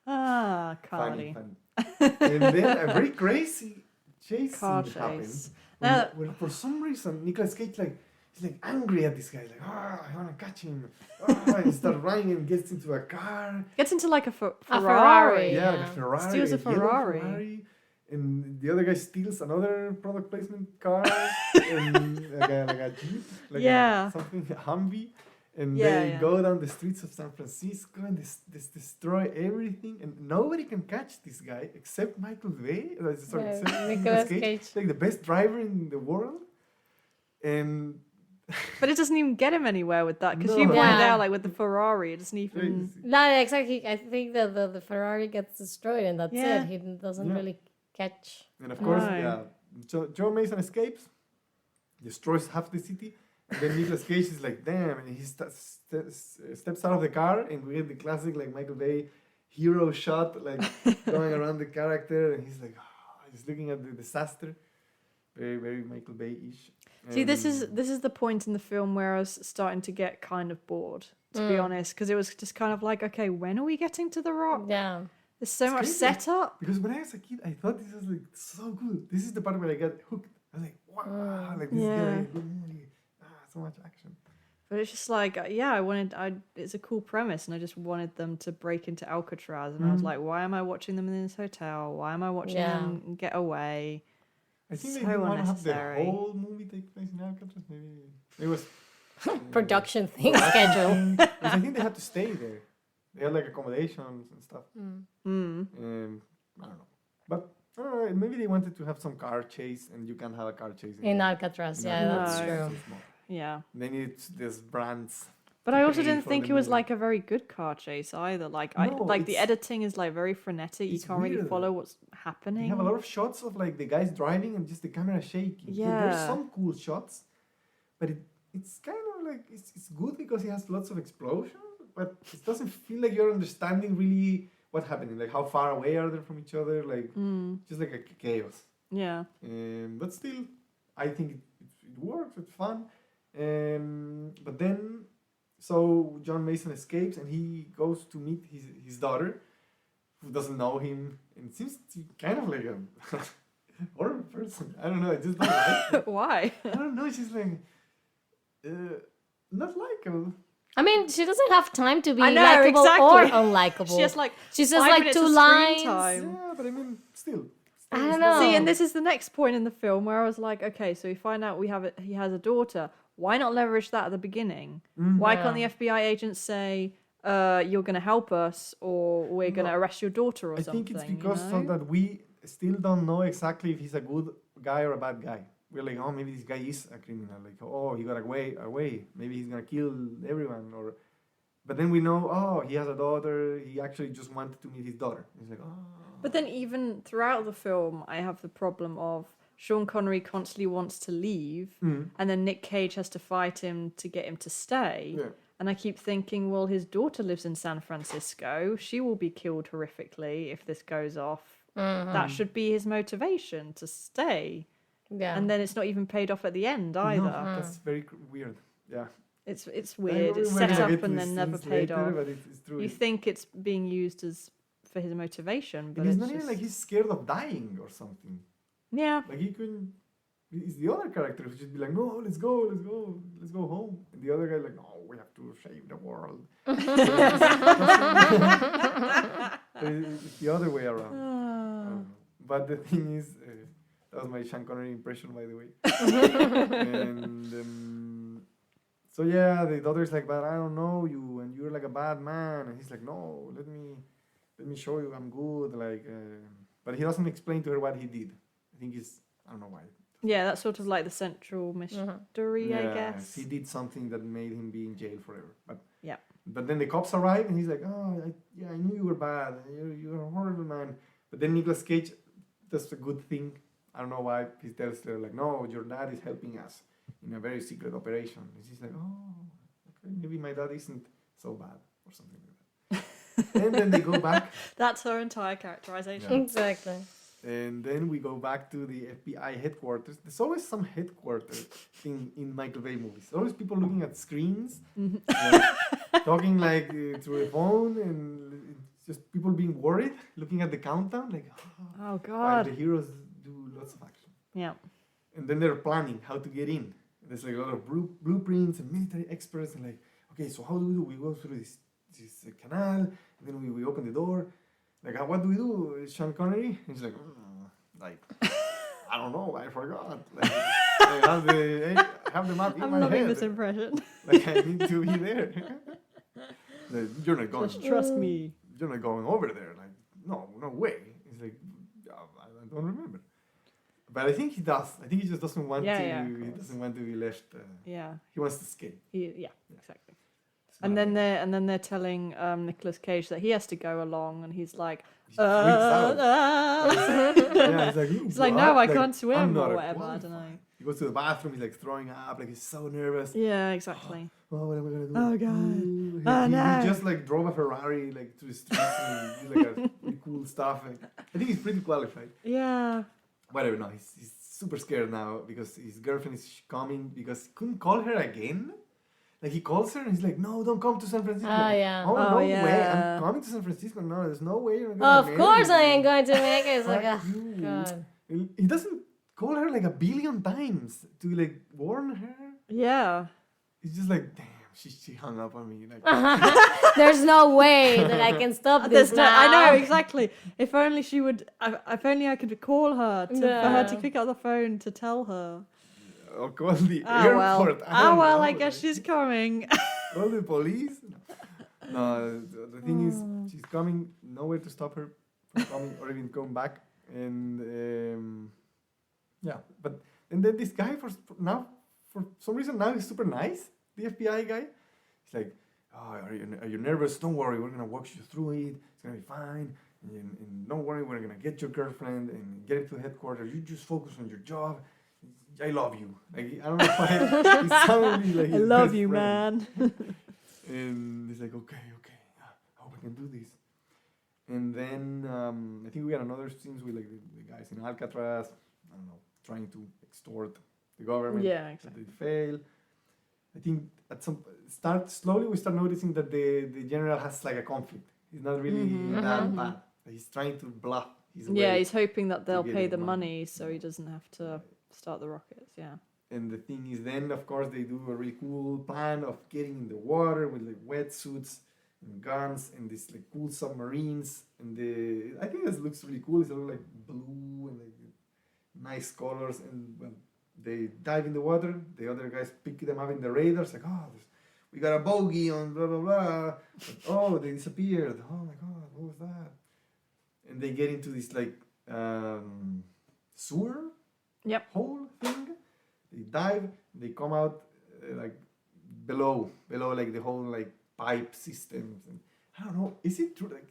Ah, Funny, comedy. funny. And then a very crazy chase Car scene chase. happens. Now- When for some reason, Nicolas Cage he's like angry at this guy. Like, I want to catch him. And he starts running and gets into a car. Gets into like a Ferrari. Ferrari. Yeah, like Yeah. a Ferrari. Steals a yellow Ferrari. And the other guy steals another product placement car and like a Jeep, like Yeah. something, a Humvee. And Yeah, they yeah. go down the streets of San Francisco and destroy everything. And nobody can catch this guy except Michael Bay. Sorry, Yeah, except Nicolas Cage. Like the best driver in the world. And But it doesn't even get him anywhere with that because No. you pointed Yeah. out like with the Ferrari, it doesn't even. No, exactly. I think that the Ferrari gets destroyed and that's Yeah. it. He doesn't Yeah. really catch. And of course, No. yeah, Joe Mason escapes, destroys half the city, and then Nicolas Cage is like, damn, and he steps out of the car, and we get the classic like Michael Bay hero shot, like going around the character, and he's like, he's looking at the disaster, very very Michael Bay-ish. See, this is the point in the film where I was starting to get kind of bored, to be honest, because it was just kind of like, okay, when are we getting to the Rock? Yeah. There's so It's much crazy. setup. Because when I was a kid, I thought this was like so good. This is the part where I got hooked. I was like, wow, like this is Yeah. gonna be a good movie. So much action. But it's just like, it's a cool premise, and I just wanted them to break into Alcatraz, and I was like, why am I watching them in this hotel? Why am I watching Yeah. them get away? I think So they didn't want to have the unnecessary. whole movie take place in Alcatraz. Maybe it was Production thing schedule. Because I think they had to stay there. They had like accommodations and stuff. Mm. I don't know, but I don't know. Maybe they wanted to have some car chase, and you can't have a car chase In Alcatraz, in yeah, Alcatraz. that's No. true. So small. Yeah. They need this brands. But I also pay didn't for think the it was movie. like a very good car chase either. Like No, like the it's- editing is like very frenetic. You it's can't really weird. follow what's They happening. have a lot of shots of like the guys driving and just the camera shaking. There's Yeah. some cool shots, but it's kind of like it's good because it has lots of explosions, but it doesn't feel like you're understanding really what's happening. Like how far away are they from each other? Like just like a chaos. Yeah. But still, I think it works. It's fun. But then, so John Mason escapes and he goes to meet his daughter, who doesn't know him, and seems to be kind of like a horrible person. I don't know. I just don't like her. Why? I don't know. She's like not likable. I mean, she doesn't have time to be I know, likable or exactly. unlikable. She has like She says 5 like minutes 2 of screen lines. time. Yeah, but I mean, still, I don't know. See, and this is the next point in the film where I was like, okay, so we find out he has a daughter. Why not leverage that at the beginning? Why can't the FBI agents say, you're going to help us, or we're going to arrest your daughter or I something? think it's because so that we still don't know exactly if he's a good guy or a bad guy. We're like, oh, maybe this guy is a criminal. Like, oh, he got away. Maybe he's gonna kill everyone. But then we know, oh, he has a daughter. He actually just wanted to meet his daughter. He's like, oh. But then even throughout the film, I have the problem of Sean Connery constantly wants to leave, and then Nick Cage has to fight him to get him to stay. Yeah. And I keep thinking, well, his daughter lives in San Francisco. She will be killed horrifically if this goes off. That should be his motivation to stay. Yeah. And then it's not even paid off at the end either. No, that's very weird. Yeah. It's weird. It's set up and then never paid off. But it's true. You think it's being used for his motivation, but and it's it's not just... even like he's scared of dying or something. Yeah. Like he couldn't. It's the other character who should be like, no, let's go home. And the other guy like, no, we have to save the world. It's the other way around. But the thing is, that was my Sean Connery impression, by the way. And so yeah, the daughter's like, but I don't know you, and you're like a bad man. And he's like, no, let me show you I'm good. Like, but he doesn't explain to her what he did. I think I don't know why. Yeah, that's sort of like the central mystery, I guess. He did something that made him be in jail forever. But Yeah. then the cops arrive and he's like, oh, I knew you were bad. You're a horrible man. But then Nicolas Cage does a good thing. I don't know why. He tells her, like, no, your dad is helping us in a very secret operation. And she's like, oh, okay, maybe my dad isn't so bad or something like that. And then they go back. That's her entire characterization. Yeah. Exactly. And then we go back to the FBI headquarters. There's always some headquarters in Michael Bay movies. Always people looking at screens, talking like through a phone, and it's just people being worried, looking at the countdown, like, Oh, while God. the heroes do lots of action. Yeah. And then they're planning how to get in. There's like a lot of blueprints and military experts, and like, okay, so how do we do? We go through this canal, and then we open the door. Like, what do we do, Sean Connery? He's like, I don't know, I forgot. Like, I have the map in I'm my loving head. this impression. Like, I need to be there. Like, you're not going. Just trust me. You're not going over there. Like, no way. He's like, I don't remember. But I think he does. I think he just doesn't want to. He doesn't want to be left. Yeah. He wants to escape. Yeah, exactly. And then they're telling Nicolas Cage that he has to go along, and he's like, He freaks out. Yeah, he's like, no, I can't I'm swim not or whatever. I don't qualified. know. He goes to the bathroom. He's like throwing up. Like he's so nervous. Yeah, exactly. Oh, what am I gonna do? Oh, God. Ooh. Oh, He no. just like drove a Ferrari like to the streets and did like a really cool stuff. And I think he's pretty qualified. Yeah. Whatever. No, he's super scared now because his girlfriend is coming because he couldn't call her again. Like he calls her and he's like, "No, don't come to San Francisco." Oh, yeah. Oh, Oh, no way! yeah. I'm coming to San Francisco. No, there's no way you're gonna. Of course I ain't going to make it. It's like, Fuck oh, you. God. He doesn't call her like a billion times to like warn her. Yeah. He's just like, damn, she hung up on me. Like, There's no way that I can stop this now. I know, exactly. If only she would, if only I could call her for her to Yeah. pick up the phone to tell her. or call the Well. airport. don't know, I guess like, she's coming. Call the police. No, the thing is, she's coming. Nowhere to stop her from coming or even going back. And yeah, but and then this guy for some reason now he's super nice. The FBI guy. He's like, oh, are you nervous? Don't worry, we're gonna walk you through it. It's gonna be fine. And don't worry, we're gonna get your girlfriend and get it to headquarters. You just focus on your job. I love you. Like I don't know why. He's suddenly like I his love best you, friend. man. And he's like, okay, I hope I can do this. And then I think we got another scenes with like the guys in Alcatraz. I don't know, trying to extort the government. Yeah, But exactly. they fail. I think at some slowly we start noticing that the general has like a conflict. He's not really that bad. He's trying to bluff his way. Yeah, he's hoping that they'll get pay his the money. money so he doesn't have to start the rockets. Yeah. And the thing is, then of course they do a really cool plan of getting in the water with like wetsuits and guns and these like cool submarines and I think this looks really cool. It's all like blue and like nice colors, and when they dive in the water, the other guys pick them up in the radars like, oh, we got a bogey on blah blah blah. But, oh, they disappeared. Oh my god, what was that? And they get into this like sewer hole thing. They dive. They come out like below like the whole like pipe systems. And I don't know. Is it true? Like,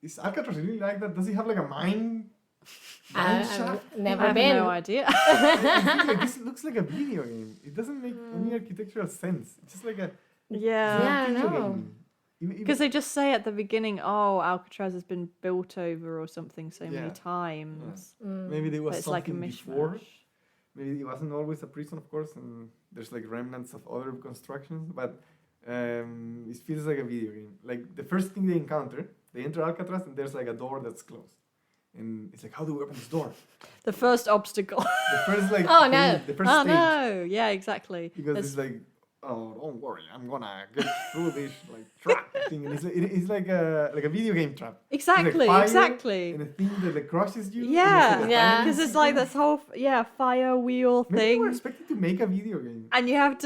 is Alcatraz really like that? Does he have like a mine shaft? I've never I have been. no idea. I think like this looks like a video game. It doesn't make any architectural sense. It's just like a Yeah. I video know. game. Because they just say at the beginning, oh, Alcatraz has been built over or something so many Yeah. times. Maybe there was But it's like a something mishmash. before. Maybe it wasn't always a prison, of course, and there's like remnants of other constructions, but it feels like a video game. Like the first thing they encounter, they enter Alcatraz and there's like a door that's closed. And it's like, how do we open this door? The first obstacle. The first like Oh, no. the first Oh stage. no! Yeah, exactly. Because There's- it's like, oh, don't worry, I'm gonna get through this like trap thing. And it's like a video game trap. exactly, fire exactly. And a thing that like crushes you. Yeah, Yeah. because it's like this whole fire wheel Maybe they were thing, expected to make a video game. and you have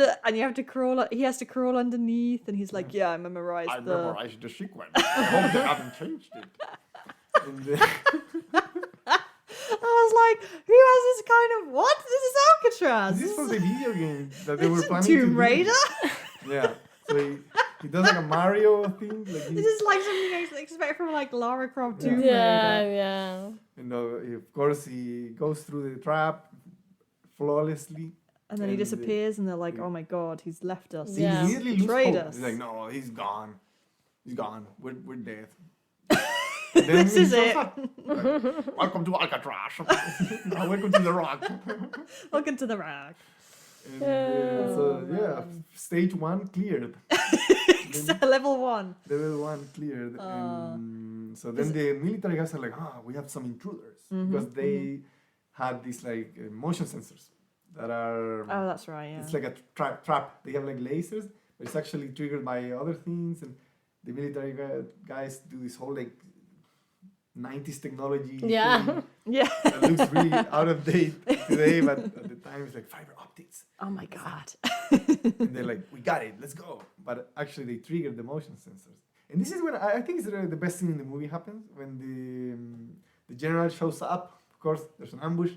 to crawl. He has to crawl underneath, and he's like, "Yeah, I memorized the." memorized the sequence. I hope they haven't changed it. And, I was like, "Who has this kind of what? This is Alcatraz. this was the video game that they were It's planning to Tomb do. Raider. Yeah. So he does like a Mario thing. Like This is like something I expect from like Lara Croft Tomb Yeah, Raider. yeah. of course, he goes through the trap flawlessly. And then he And, disappears, and they're like, "Oh my god, he's left us. He Yeah. immediately loses Betrayed hope. us." He's like, no, he's gone. He's gone. We're dead. And then This he is shows it. up. Like, welcome to Alcatraz. Welcome to the Rock. Welcome to the rack." And, so yeah, stage 1 cleared. Level 1. Level 1 cleared. And so then the military guys are like, we have some intruders. Because they had these like motion sensors that are Oh, that's right. Yeah. it's like a trap. They have like lasers, but it's actually triggered by other things. And the military guys do this whole like 90s technology Yeah. thing Yeah. that looks really out of date today, but at the time it's like fiber optics. Oh my god. And they're like, we got it, let's go. But actually they triggered the motion sensors. And this is when I think it's the best scene in the movie happens, when the general shows up. Of course, there's an ambush.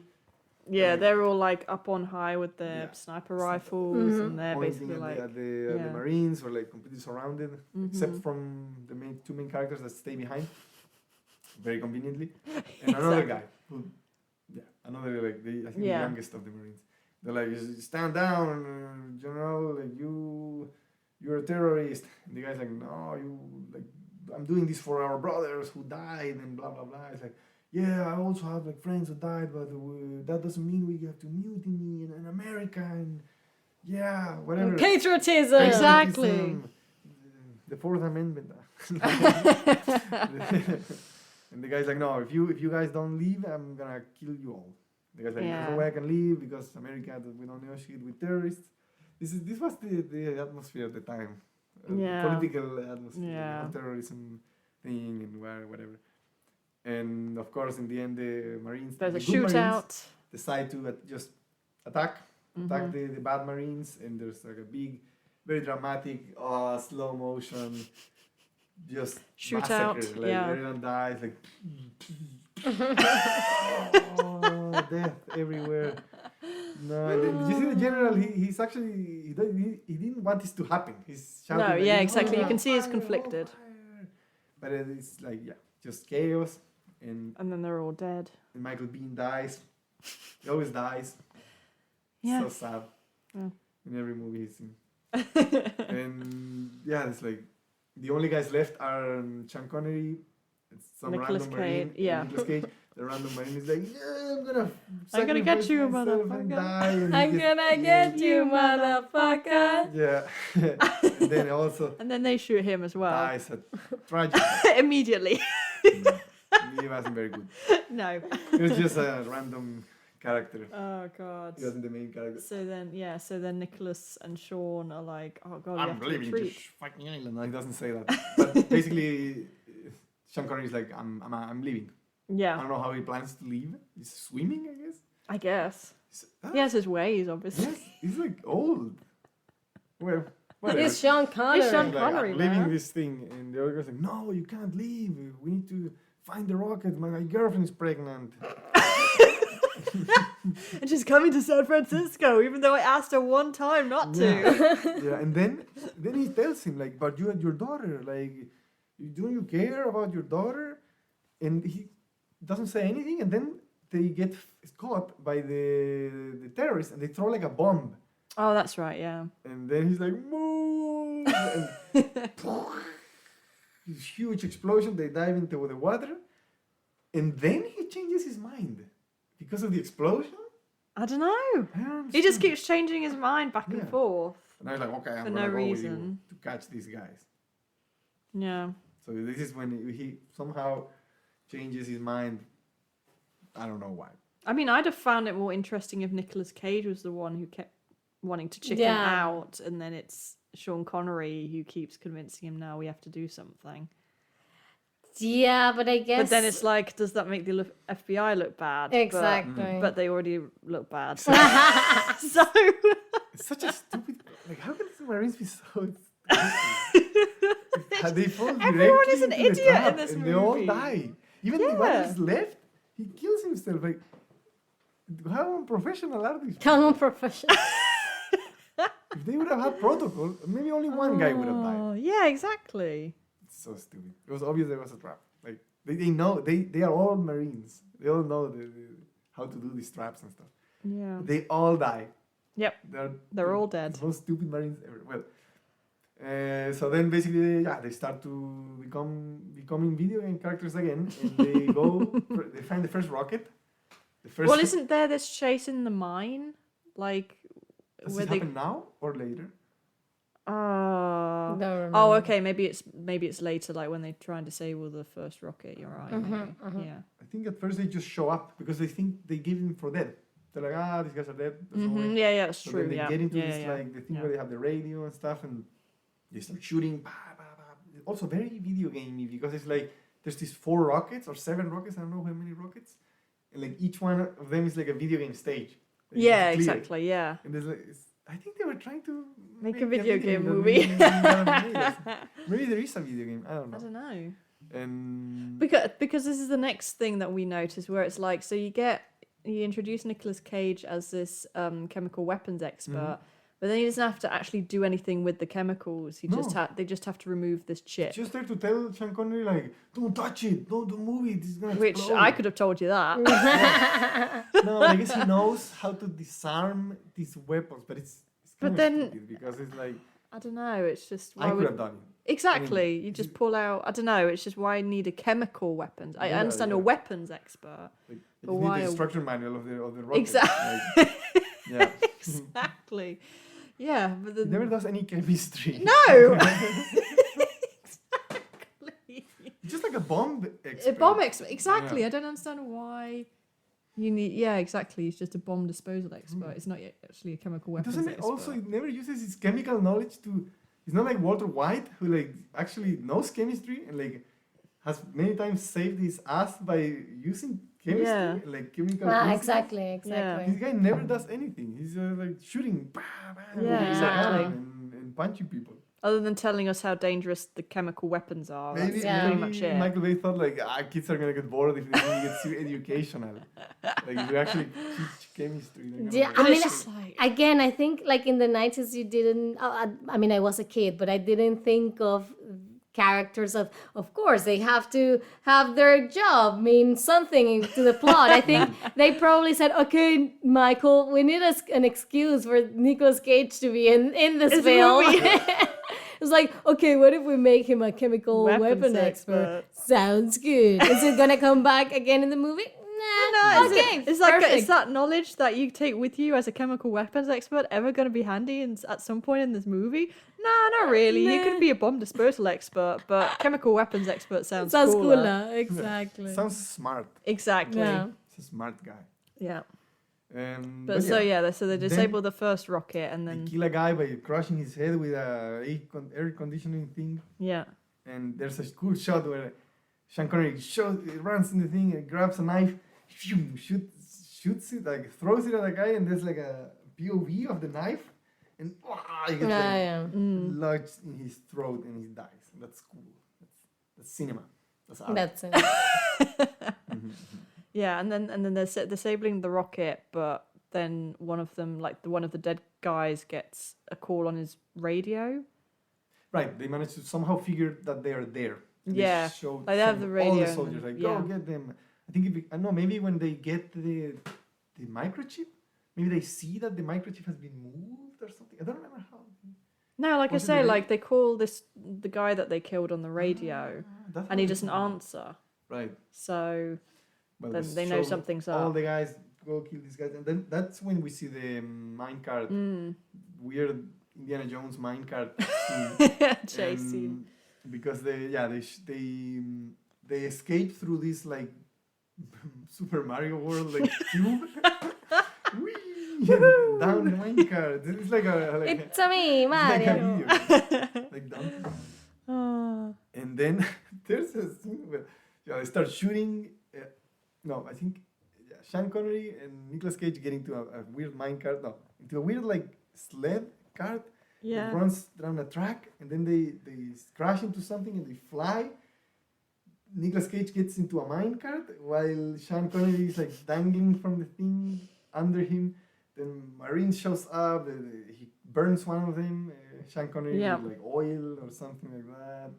Yeah, they're all like up on high with their Yeah. sniper rifles, and they're Pointing basically like, at the yeah. Marines were like completely surrounded, except from the two main characters that stay behind, very conveniently, and another guy who, another like I think the Yeah. youngest of the Marines. They're like, stand down, General, like you're a terrorist. And the guy's like, no, I'm doing this for our brothers who died and blah blah blah. It's like, yeah, I also have like friends who died, but that doesn't mean we have to mutiny in America and yeah, whatever. Patriotism. Exactly. Patriotism, the Fourth Amendment. And the guy's like, no, if you guys don't leave, I'm gonna kill you all. The guy's like, there's no way I can leave because America, we don't negotiate with terrorists. This was the atmosphere at the time. Yeah. Political atmosphere, Yeah. terrorism thing and whatever. And of course, in the end, the Marines, there's a the good Marines, shootout. decide to just attack the bad Marines, and there's like a big, very dramatic, slow motion, just Shootout, massacre. Like yeah. everyone dies, like death everywhere. No, and then, did you see the general? He's actually he didn't want this to happen. He's shouting. No, like, yeah, exactly. You "Oh, can see he's fire, conflicted. oh, fire." But it's like just chaos, and And then they're all dead. Michael Bean dies. He always dies. Yeah. So sad. Yeah. In every movie he's in. And it's like the only guys left are Sean Connery, it's some Nicolas random Marine, Cage, yeah. and Nicolas Cage. The random Marine is like, I'm gonna get sacrifice you, myself and motherfucker. die. And I'm he gets gonna get you, motherfucker. Yeah. And then also And then they shoot him as well. dies a tragic. Immediately. He wasn't very good. No. It was just a random character. Oh god. He wasn't the main character. So then Nicholas and Sean are like, oh god, we I'm have to leaving retreat. this fucking island. No, he doesn't say that. But basically, Sean Connery is like, I'm leaving. I Yeah, don't know how he plans to leave. He's swimming, I guess. I guess. Huh? He has his ways, obviously. Yes, he's like old. Well, whatever. It's Sean Connery. It's Sean Like, Connery, I'm leaving man. this thing, and the other guy's like, "No, you can't leave. We need to find the rocket. My girlfriend is pregnant." And she's coming to San Francisco, even though I asked her one time not to. Yeah, and then he tells him like, "But you and your daughter, like, don't you care about your daughter?" And he doesn't say anything, and then they get caught by the terrorists, and they throw like a bomb, Oh, that's right, yeah. and then he's like, "Move!" And this huge explosion. They dive into the water, and then he changes his mind because of the explosion. I don't know. I don't He just understand. keeps changing his mind back Yeah. and forth. And I was like, "Okay, I'm for gonna no go with you reason. to catch these guys." Yeah. So this is when he somehow changes his mind. I don't know why. I mean, I'd have found it more interesting if Nicolas Cage was the one who kept wanting to chicken Yeah. out, and then it's Sean Connery who keeps convincing him, now we have to do something. Yeah, but I guess. But then it's like, does that make the FBI look bad? Exactly. But they already look bad. So It's such a stupid. Like, how can the Marines be so? They fall Everyone is directly an into the idiot in trap, this and they all movie. die. Even the one Yeah. that's left, he kills himself. Like, how unprofessional are these? Come on, professional. If they would have had protocol, maybe only one guy would have died. Oh, yeah, exactly. It's so stupid. It was obvious there was a trap. Like they know they are all Marines. They all know how to do these traps and stuff. Yeah. They all die. Yep. They're all dead. The most stupid Marines ever. Well, so then basically, they start to becoming video game characters again, and they they find the first rocket. The first. Well, isn't there this chase in the mine? Like, Does where it they. happen now or later? Don't remember. Oh, okay. Maybe it's later, like when they try and disable the first rocket. You're right. maybe. Yeah. I think at first they just show up because they think they give them for dead. They're like, these guys are dead. There's no way. Yeah, that's So true. then they Yeah. get into yeah, this yeah, like the thing yeah. where they have the radio and stuff, and they start shooting. Bah, bah, bah. Also very video gamey because it's like there's these 4 rockets or 7 rockets. I don't know how many rockets, and like each one of them is like a video game stage. that you Yeah, have to clear. exactly. Yeah. And there's like, I think they were trying to Make a video game that movie. we haven't made. Maybe there is a video game. I don't know. I don't know. And Because this is the next thing that we notice, where it's like, so you introduce Nicolas Cage as this chemical weapons expert, but then he doesn't have to actually do anything with the chemicals. They just have to remove this chip. just there to tell Sean Connery like, don't touch it, don't move it, it's gonna Which explode. I could have told you that. No, I guess he knows how to disarm these weapons, but it's But kind of then- stupid because it's like I don't know. It's just I could have done it. Exactly. I You just mean, pull out. I don't know. It's just why I need a chemical weapons. I Yeah, understand a yeah. weapons expert. Like, But you need why the a- instruction manual of the rocket. Exactly. Like, yeah. Exactly. Yeah, but He never does any chemistry. no. It's just like a bomb expert. A bomb expert. Exactly. Yeah. I don't understand why you need. Yeah, exactly. He's just a bomb disposal expert. It's not yet actually a chemical weapons Doesn't it expert. also it never uses his chemical knowledge to it's not like Walter White who like actually knows chemistry and like has many times saved his ass by using chemistry Yeah. like chemical principles. Exactly. This guy never does anything. He's like shooting with Yeah, his exactly. gun and punching people. Other than telling us how dangerous the chemical weapons are. Maybe, That's Yeah. pretty maybe much it. Michael Bay thought like kids are gonna get bored if they don't get too educational. Like if you actually teach chemistry. they're gonna Yeah, get I But mean, it's just like. again, I think like in the 90s, you didn't. I mean, I was a kid, but I didn't think of characters of course they have to have their job mean something to the plot. I think they probably said, okay, Michael, we need an excuse for Nicolas Cage to be in this It's a film. movie. It's like, okay, what if we make him a chemical Weapons weapon expert? expert. Sounds good. Is it gonna come back again in the movie? Nah, Is okay, it's like perfect. is that knowledge that you take with you as a chemical weapons expert ever going to be handy at some point in this movie? No, not really. You could be a bomb disposal expert, but chemical weapons expert sounds Sounds cooler. cooler, exactly. Sounds smart. Exactly. Yeah. He's a smart guy. Yeah. But so they then disable the first rocket and they then kill a guy by crushing his head with a air conditioning thing. yeah. And there's a cool shot where Sean Connery runs in the thing and grabs a knife, shoots it, like throws it at a guy, and there's like a POV of the knife, and he gets lodged in his throat and he dies. That's cool. That's cinema. That's art. That's it. Yeah, and then they're disabling the rocket, but then one of them, like one of the dead guys, gets a call on his radio. Right, they managed to somehow figure that they are there. And Yeah, they have the radio all the and soldiers, like, yeah. go get them. I think I don't know, maybe when they get the microchip, maybe they see that the microchip has been moved or something. I don't remember how. No, like I Was it say, the like they call the guy that they killed on the radio, That's and he how doesn't it- answer. Right. So Well, then they know show something's all up. the guys go kill these guys, and then that's when we see the minecart, weird Indiana Jones minecart scene. Chase scene. Because they escape through this like Super Mario World like tube. Whee! Down the minecart. It's like It's a me, it's like a Mario. video game. Like down. Oh. And then there's a scene where they start shooting. No, I think Sean Connery and Nicolas Cage get into a weird minecart. No, into a weird like sled cart. Yeah. It runs down a track, and then they crash into something and they fly. Nicolas Cage gets into a minecart while Sean Connery is like dangling from the thing under him. Then Marine shows up. He burns one of them. Sean Connery with like oil or something like that.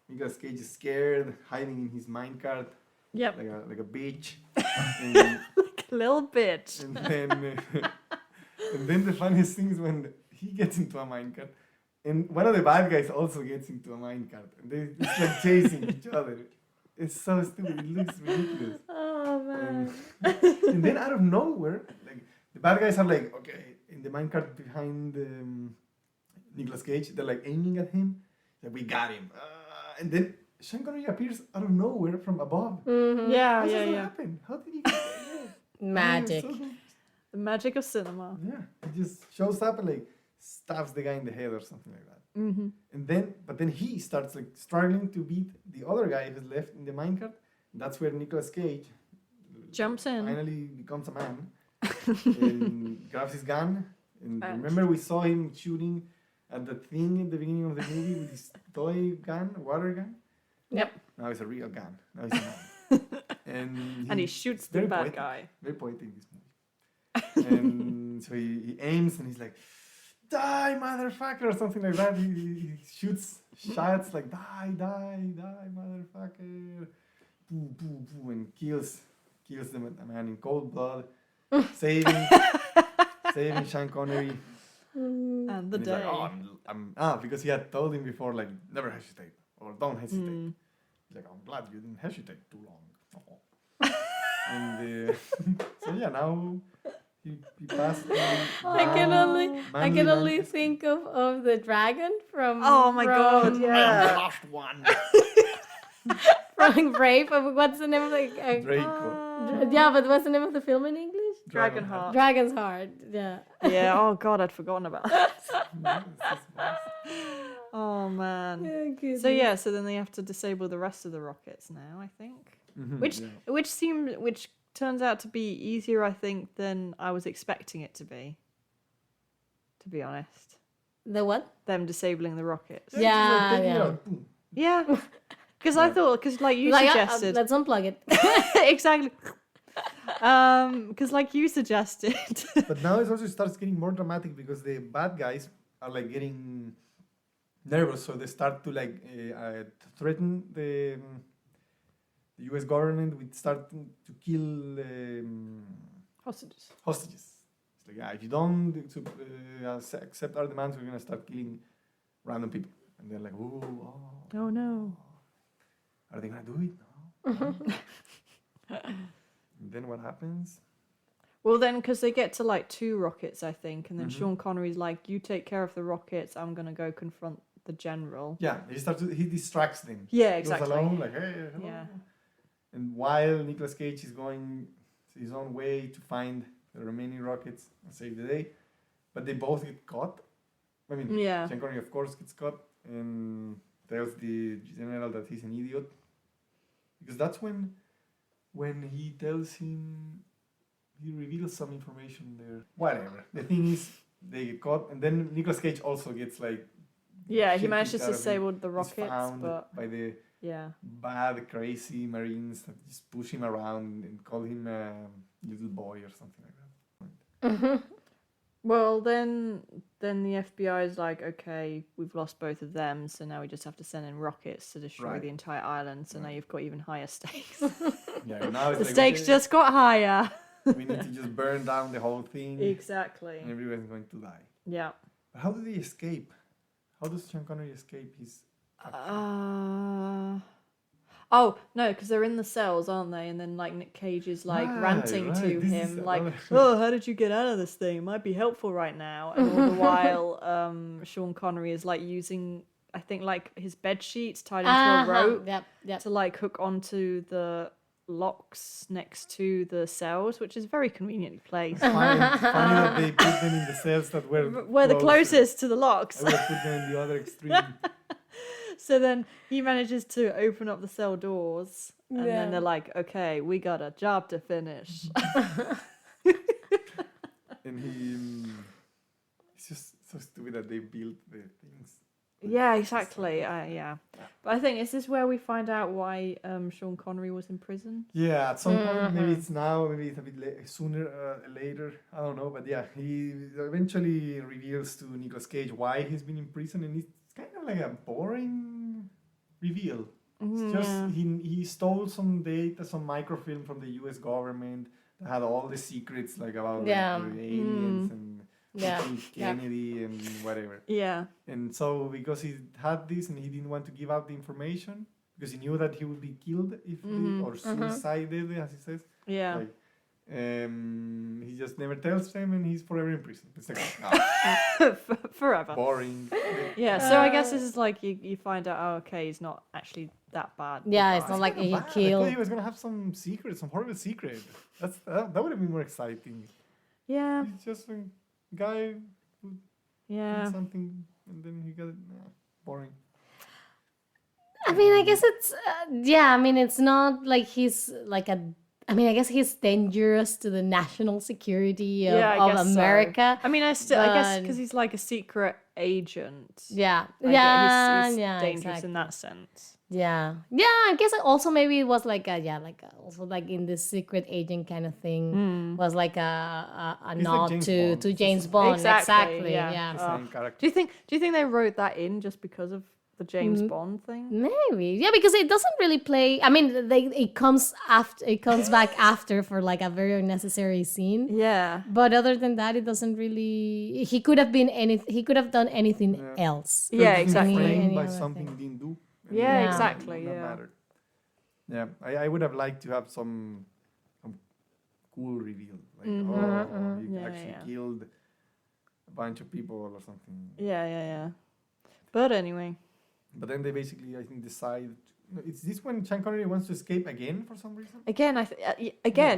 Nicolas Cage is scared, hiding in his minecart. Yep. Like a bitch. and, Like a little bitch. and then the funniest thing is when he gets into a minecart, and one of the bad guys also gets into a minecart, and it's like chasing each other. It's so stupid. It looks ridiculous. Oh man. And then out of nowhere, like the bad guys are like, okay, in the minecart behind Nicolas Cage, they're like aiming at him. Like, we got him. And then Sean Connery appears out of nowhere from above. Yeah, How does yeah, that yeah. happen? How did he get there? Magic. So good. The magic of cinema. Yeah, he just shows up and like stabs the guy in the head or something like that. Mm-hmm. And then he starts like struggling to beat the other guy who's left in the minecart. That's where Nicolas Cage Jumps in. finally becomes a man and grabs his gun. And And- remember, we saw him shooting at the thing at the beginning of the movie with his toy gun, water gun. Yep. Now it's a real gun. Now he's a man. And he shoots the very bad poetic. guy. Very poetic, this movie. And so he aims and he's like, die, motherfucker, or something like that. He shoots shots like, die, motherfucker. Boo, boo, boo, and kills the man in cold blood, saving Sean Connery. And the And he's day. like, because he had told him before, like, never hesitate or don't hesitate. He's like, I'm glad you didn't hesitate too long. And so yeah, now he passed. I can only manly think of the dragon from. Oh my God, from- yeah. lost one. From Brave. What's the name of the? Draco. Yeah, but what's the name of the film in English? Dragonheart. Dragon's Heart. Yeah. Yeah, oh God, I'd forgotten about that. Yes, this was- Oh man. Okay, So yeah, so then they have to disable the rest of the rockets now, I think. Which which turns out to be easier, I think, than I was expecting it to be honest. The what? Them disabling the rockets. just like taking it yeah. out, boom. Yeah. Because I thought, because like you suggested. let's unplug it. Exactly. Because like you suggested. But now it also starts getting more dramatic because the bad guys are like getting nervous, so they start to like threaten the U.S. government with starting to kill Hostages. hostages. It's like, yeah, if you don't accept our demands, we're gonna start killing random people. And they're like, Oh no. are they gonna do it? No. And then what happens? Well, then, because they get to like 2 rockets, I think, and then Sean Connery's like, "You take care of the rockets. I'm gonna go confront the general." Yeah, he distracts them. Yeah, He goes exactly. alone, like, hey, hello. Yeah. And while Nicolas Cage is going his own way to find the remaining rockets and save the day. But they both get caught. I mean, Yeah. Sean Connery, of course, gets caught and tells the general that he's an idiot. Because that's when he tells him, he reveals some information there. Whatever. The thing is, they get caught, and then Nicolas Cage also gets like. Yeah, he shit managed to kicked out of him. disable the He's rockets, found but by the yeah. bad, crazy Marines that just push him around and call him a little boy or something like that. Well, then the FBI is like, okay, we've lost both of them, so now we just have to send in rockets to destroy Right. the entire island. So now Right. you've got even higher stakes. Yeah, now it's The like, stakes okay, just got higher. we need to just burn down the whole thing, Exactly. and everyone's going to die. Yeah. But how do they escape? How does Sean Connery escape his? Oh no, because they're in the cells, aren't they? And then like Nick Cage is like Right, ranting right. to This him, is like, another- "Oh, how did you get out of this thing? It might be helpful right now." And all the while, Sean Connery is like using, I think, like his bed sheets tied into a rope Yep. to like hook onto the locks next to the cells, which is very conveniently placed. Funny that they put them in the cells that were We're the closer. closest to the locks. I would have put them in the other extreme. So then he manages to open up the cell doors, and Yeah. then they're like, "Okay, we got a job to finish." And it's just so stupid that they built the things. Yeah, exactly. Yeah, but I think is this where we find out why Sean Connery was in prison? Yeah, at some point, maybe it's now, maybe it's a bit sooner, later. I don't know, but yeah, he eventually reveals to Nicolas Cage why he's been in prison, and it's kind of like a boring reveal. It's just he stole some data, some microfilm from the U.S. government that had all the secrets, like about Yeah. the aliens and Yeah. Kennedy and whatever. Yeah, And so because he had this and he didn't want to give out the information because he knew that he would be killed if or suicided, as he says. yeah. Like, he just never tells them and he's forever in prison. It's like Forever. boring. Yeah, so I guess this is like you find out, oh, okay, he's not actually that bad. Yeah, it's guy. not like he Bad. I thought killed. he was gonna have some secret, some horrible secret. That would have been more exciting. Yeah, He's just a guy who yeah. did something and then he got it. Boring. I mean, I guess it's yeah. I mean, it's not like he's like a. I mean, I guess he's dangerous to the national security of, Yeah, I of guess so. America. I mean, I guess But- because he's like a secret agent. Yeah, I yeah, get he's yeah. dangerous Exactly. in that sense. Yeah, I guess also maybe it was like also like in this secret agent kind of thing was like a He's like nod James to Bond. James Bond. Exactly, Exactly. yeah. Yeah. The same character. Do you think they wrote that in just because of the James Bond thing? Maybe, yeah, because it doesn't really play. I mean, it comes after, it comes back after for like a very unnecessary scene. Yeah. But other than that, it doesn't really. He could have been He could have done anything else. Yeah, He's exactly. framed Any by other something thing. he didn't do. and Yeah, it exactly, wouldn't have yeah. mattered. Yeah, I would have liked to have some cool reveal, like he Yeah, actually yeah. killed a bunch of people or something. Yeah. But anyway, But then they basically, I think, decide. No, it's this when Sean Connery wants to escape again for some reason. again,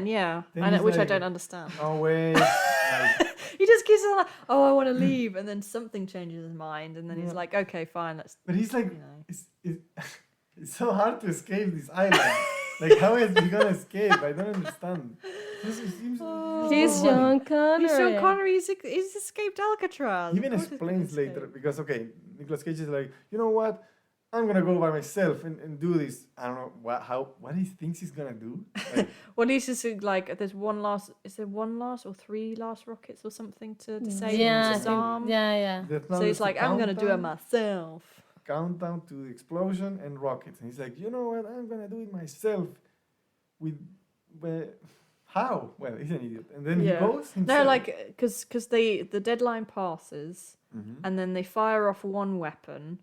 yeah, Then and he's which I like- don't understand. Oh wait, like, He just keeps on like, "Oh, I want to leave," and then something changes his mind, and then he's like, "Okay, fine, let's." but he's like, You know. it's so hard to escape this island. Like, how is he gonna escape? I don't understand. He's Sean Connery. He's Sean Connery. He's escaped Alcatraz. He even Of course he's gonna explains later escape. because Nicolas Cage is like, you know what? I'm gonna go by myself and do this. I don't know what he thinks he's gonna do. Like, Well, he's just like, there's one last. Is there one last or three last rockets or something to disable Yeah, I his think- arm? yeah. there's now So he's just a like, I'm gonna do it countdown- myself. Countdown to the explosion and rockets, and he's like, you know what? I'm gonna do it myself. How? Well, he's an idiot, and then Yeah. he goes himself. No, like, because the deadline passes, Mhm. and then they fire off one weapon,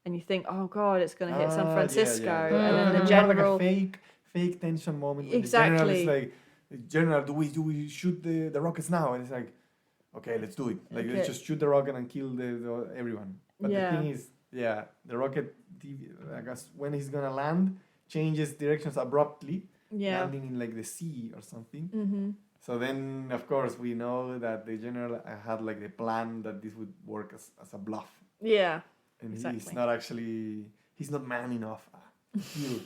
and you think, oh god, it's gonna hit San Francisco, Yeah. and then the You have, like, general. a fake tension moment. When Exactly. The general is like, General, do we shoot the rockets now? And it's like, okay, let's do it. Like, let's Okay. just shoot the rocket and kill the everyone. But Yeah. the thing is, the rocket, I guess, when he's gonna land, changes directions abruptly, Yeah. landing in like the sea or something. Mm-hmm. So then, of course, we know that the general had like the plan that this would work as a bluff, Yeah. and he's Exactly. not actually he's not man enough to kill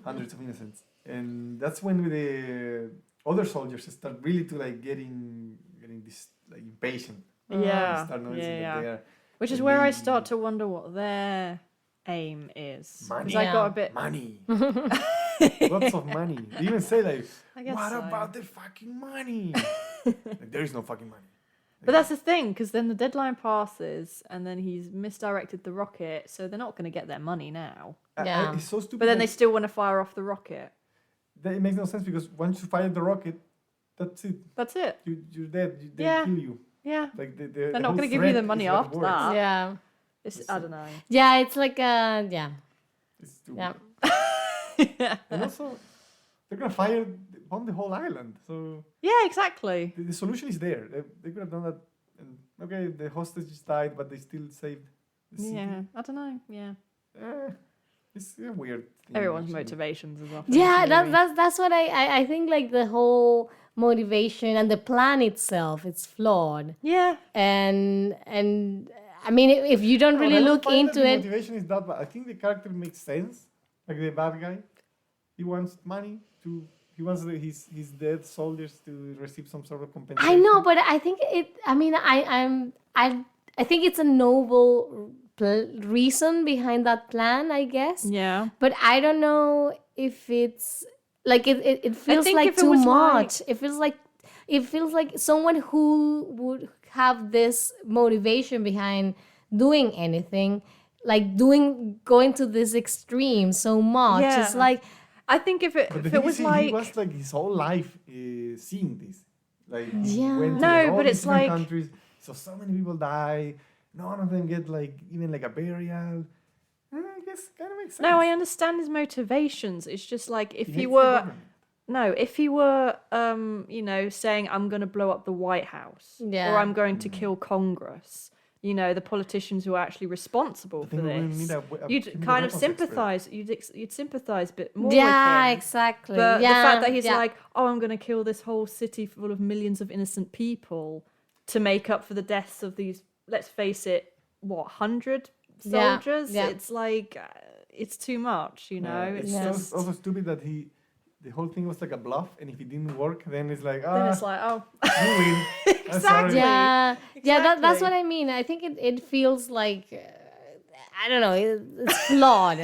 hundreds of innocents, and that's when the other soldiers start really to like getting this like impatient. They Yeah. start noticing that they are Which is where I really- start to wonder what their aim is. Money. Because I got a Yeah. bit. money, lots of money. They even say like, I guess "What so. about the fucking money?" Like, there is no fucking money. But that's the thing, because then the deadline passes, and then he's misdirected the rocket, so they're not going to get their money now. Yeah. It's so stupid. But then they that- still want to fire off the rocket. that it makes no sense because once you fire the rocket, that's it. That's it. You're dead. They Yeah. kill you. Yeah. Like They're the not whole going to give you the threat money is what after works. that. Yeah. I don't know. Yeah, it's like yeah. It's stupid. Yeah. And also, they're gonna bomb the whole island. So Yeah, exactly. the solution is there. They could have done that. And okay, the hostages died, but they still saved the city. Yeah, I don't know. Yeah. It's a weird thing, Everyone's actually. motivations is off. Yeah, really. that's what I think, like the whole motivation and the plan itself, it's flawed. Yeah. And I mean, if you don't No, really I don't look find that into the it, motivation is that bad. I think the character makes sense. Like the bad guy, he wants money to. He wants his dead soldiers to receive some sort of compensation. I know, but I think it. I mean, I think it's a noble reason behind that plan, I guess. Yeah. But I don't know if it's like it feels think like if it too was much. It feels like someone who would have this motivation behind doing anything, like going to this extreme so much. Yeah. It's like I think if it But the if thing it was is, like he was like his whole life seeing this. Like he Yeah. went to No, all but these it's different like- countries. So many people die. None of them get like even like a burial. I guess kind of makes sense. no, I understand his motivations. It's just like if He he hates the were government. no, if he were saying I'm going to blow up the White House Yeah. or I'm going to kill Congress, the politicians who are actually responsible But for then we will this, need you you'd need a kind of weapons expert. sympathize. You'd sympathize a bit more yeah, with him. exactly. But yeah, the fact that he's yeah. like, oh, I'm going to kill this whole city full of millions of innocent people to make up for the deaths of these, let's face it, 100 Yeah, soldiers? yeah. It's like, it's too much, It's Yeah. just, also stupid that the whole thing was like a bluff, and if it didn't work, then it's like then it's like, oh, you win. I'm sorry. Exactly. Yeah, that's Exactly. what I mean. I think it feels like I don't know, it's flawed.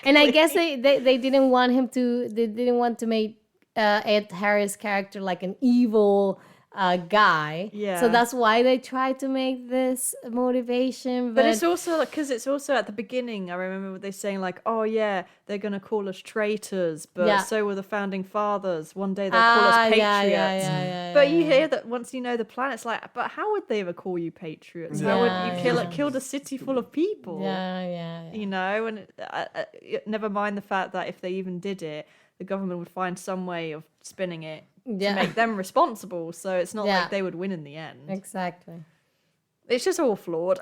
And I guess they didn't want him to. They didn't want to make Ed Harris' character like an evil guy. Yeah. So that's why they tried to make this motivation. But it's also because it's also at the beginning. I remember they saying like, "Oh yeah, they're gonna call us traitors," but Yeah. so were the founding fathers. One day they'll call us patriots. yeah. But you hear that once you know the plan, it's like, but how would they ever call you patriots? How would you Yeah. killed a city full of people? Yeah. And never mind the fact that if they even did it, the government would find some way of spinning it Yeah. to make them responsible. So it's not Yeah. like they would win in the end. Exactly. It's just all flawed.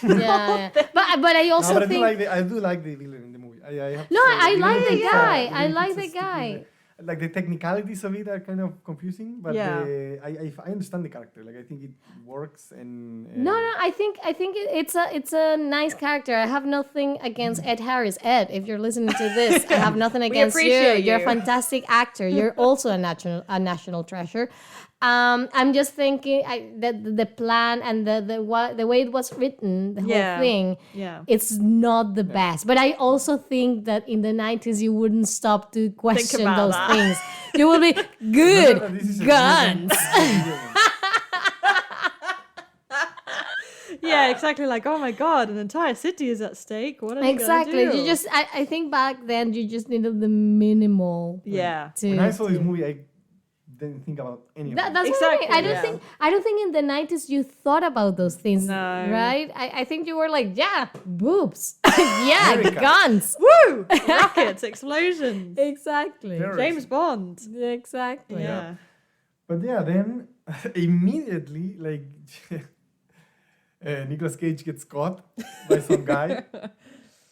Yeah. But I also No, but think I do like the villain in the movie. I have to No, say, I even like if the it's, guy. even I if like it's a the stupid- guy. Like the technicalities of it are kind of confusing, but Yeah. I understand the character. Like I think it works and No, I think it's a nice character. I have nothing against Ed Harris. Ed, if you're listening to this, I have nothing against you. appreciate You're a you. fantastic actor. You're also a national treasure. I'm just thinking that the plan and the way it was written, the whole Yeah. thing, Yeah. it's not the best. But I also think that in the 90s you wouldn't stop to question about those that. things. You will be good No, this is a guns. Yeah, exactly. Like, oh my god, an entire city is at stake. What are we Exactly. gonna do? You just I think back then you just needed the minimal yeah. to When I saw this to- movie, I didn't think about any of That's it. what I Exactly, mean. yeah. I don't think in the 90s you thought about those things, No. right? I think you were like, yeah, boobs. yeah, America. guns. Woo! Rockets, explosions. Exactly. Terror. James Bond. Exactly. Yeah. But yeah, then immediately, like, Nicolas Cage gets caught by some guy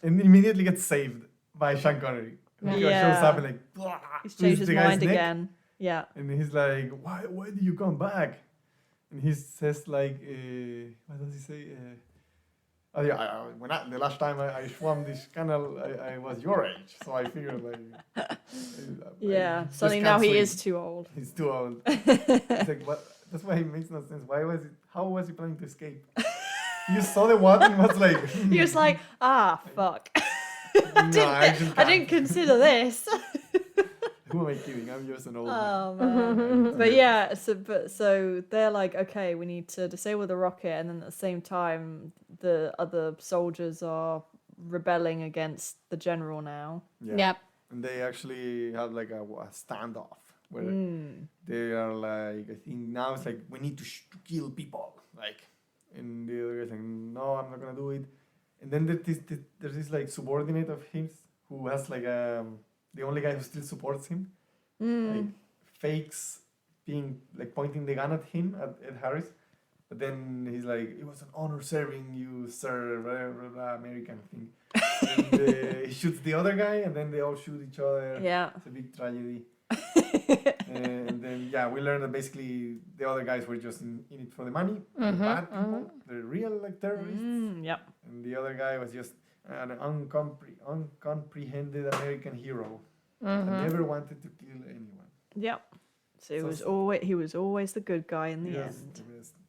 and immediately gets saved by Sean Connery. He Yeah. shows up and like, He's twists changed his the guy's mind neck. again. Yeah. And he's like, why do you come back? And he says like, what does he say? Oh yeah, the last time I swam this canal, I was your age, so I figured like, Yeah. just Suddenly can't now he swim. is too old. He's too old. It's like, what? That's why it makes no sense. Why was it? How was he planning to escape? You saw the water and was like, He was like, fuck. no, I just I can't. didn't consider this. Who am I kidding? I'm just an old man. Oh man. But yeah, so they're like, okay, we need to disable the rocket, and then at the same time, the other soldiers are rebelling against the general now. Yeah. Yep. And they actually have like a standoff where they are like, I think now it's like, we need to kill people. Like, and the other guy's like, no, I'm not gonna do it. And then there's this like subordinate of his who has like the only guy who still supports him, like fakes being like pointing the gun at him at Harris, but then he's like, it was an honor serving you, sir, blah, blah, blah, American thing. And he shoots the other guy, and then they all shoot each other. Yeah. It's a big tragedy. And then we learned that basically the other guys were just in it for the money. The bad people, the real like terrorists. Yep. And the other guy was just an uncomprehended American hero that never wanted to kill anyone. Yep. So he So- was always the good guy in the Yes, end.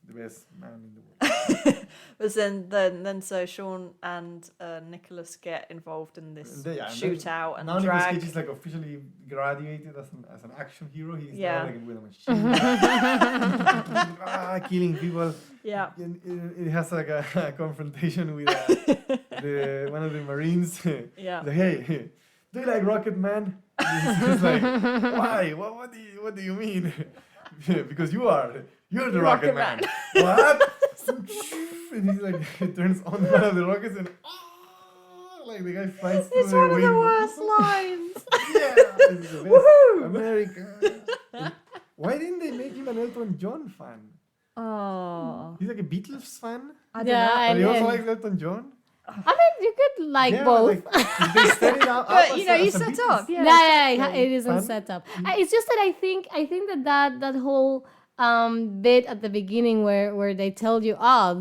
the best man in the world. But then so Sean and Nicholas get involved in this And then shootout and now Nicolas drag. Cage is like officially graduated as an action hero. He's Yeah. now like with a machine, killing people. Yeah. And it has like a confrontation with one of the Marines. Yeah. Like, hey, do you like Rocket Man? And he's like, why? What do you mean? Because you're the Rocket Man. What? And he's like, he turns on one of the rockets and like the guy flies through It's the one of the window. worst lines. Yeah, it's the best. America. And why didn't they make him an Elton John fan? Oh. He's like a Beatles fan, I don't Yeah, know. but he also and- likes Elton John. I mean, you could like Yeah, both. like, they set it up. But as you know, a- you as a set Beatles up. Yeah. Yeah, it isn't fun. set up. It's just that I think that whole bit at the beginning where they tell you,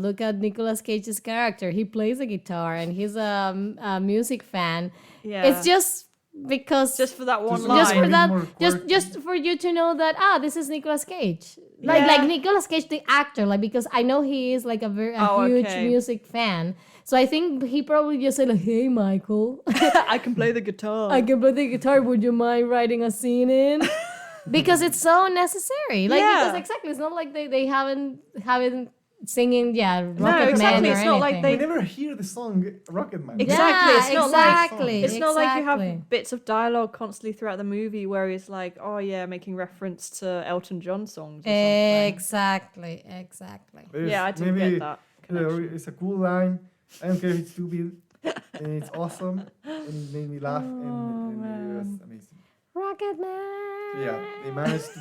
look at Nicolas Cage's character. He plays a guitar and he's a music fan. Yeah. It's just because just for that one Just line. just for bit that, more just quirky. for you to know that this is Nicolas Cage. Like Yeah. Nicolas Cage the actor, like because I know he is like a Oh, huge okay. music fan. So I think he probably just said like, "Hey Michael, I can play the guitar. I can play the guitar. Would you mind writing a scene in?" Because it's so necessary. Like Yeah. because exactly, it's not like they haven't singing Rocket exactly, Man or it's not like anything. We never hear the song Rocket Man. Exactly, it's not like- exactly. It's not like you exactly. have bits of dialogue constantly throughout the movie where he's like, oh yeah, making reference to Elton John songs or something. Exactly. There's Yeah, I didn't maybe, get that connection. It's a cool line. I don't care if it's stupid. And it's awesome. And it made me laugh. And it was amazing. Rocket Man. So yeah, they managed to.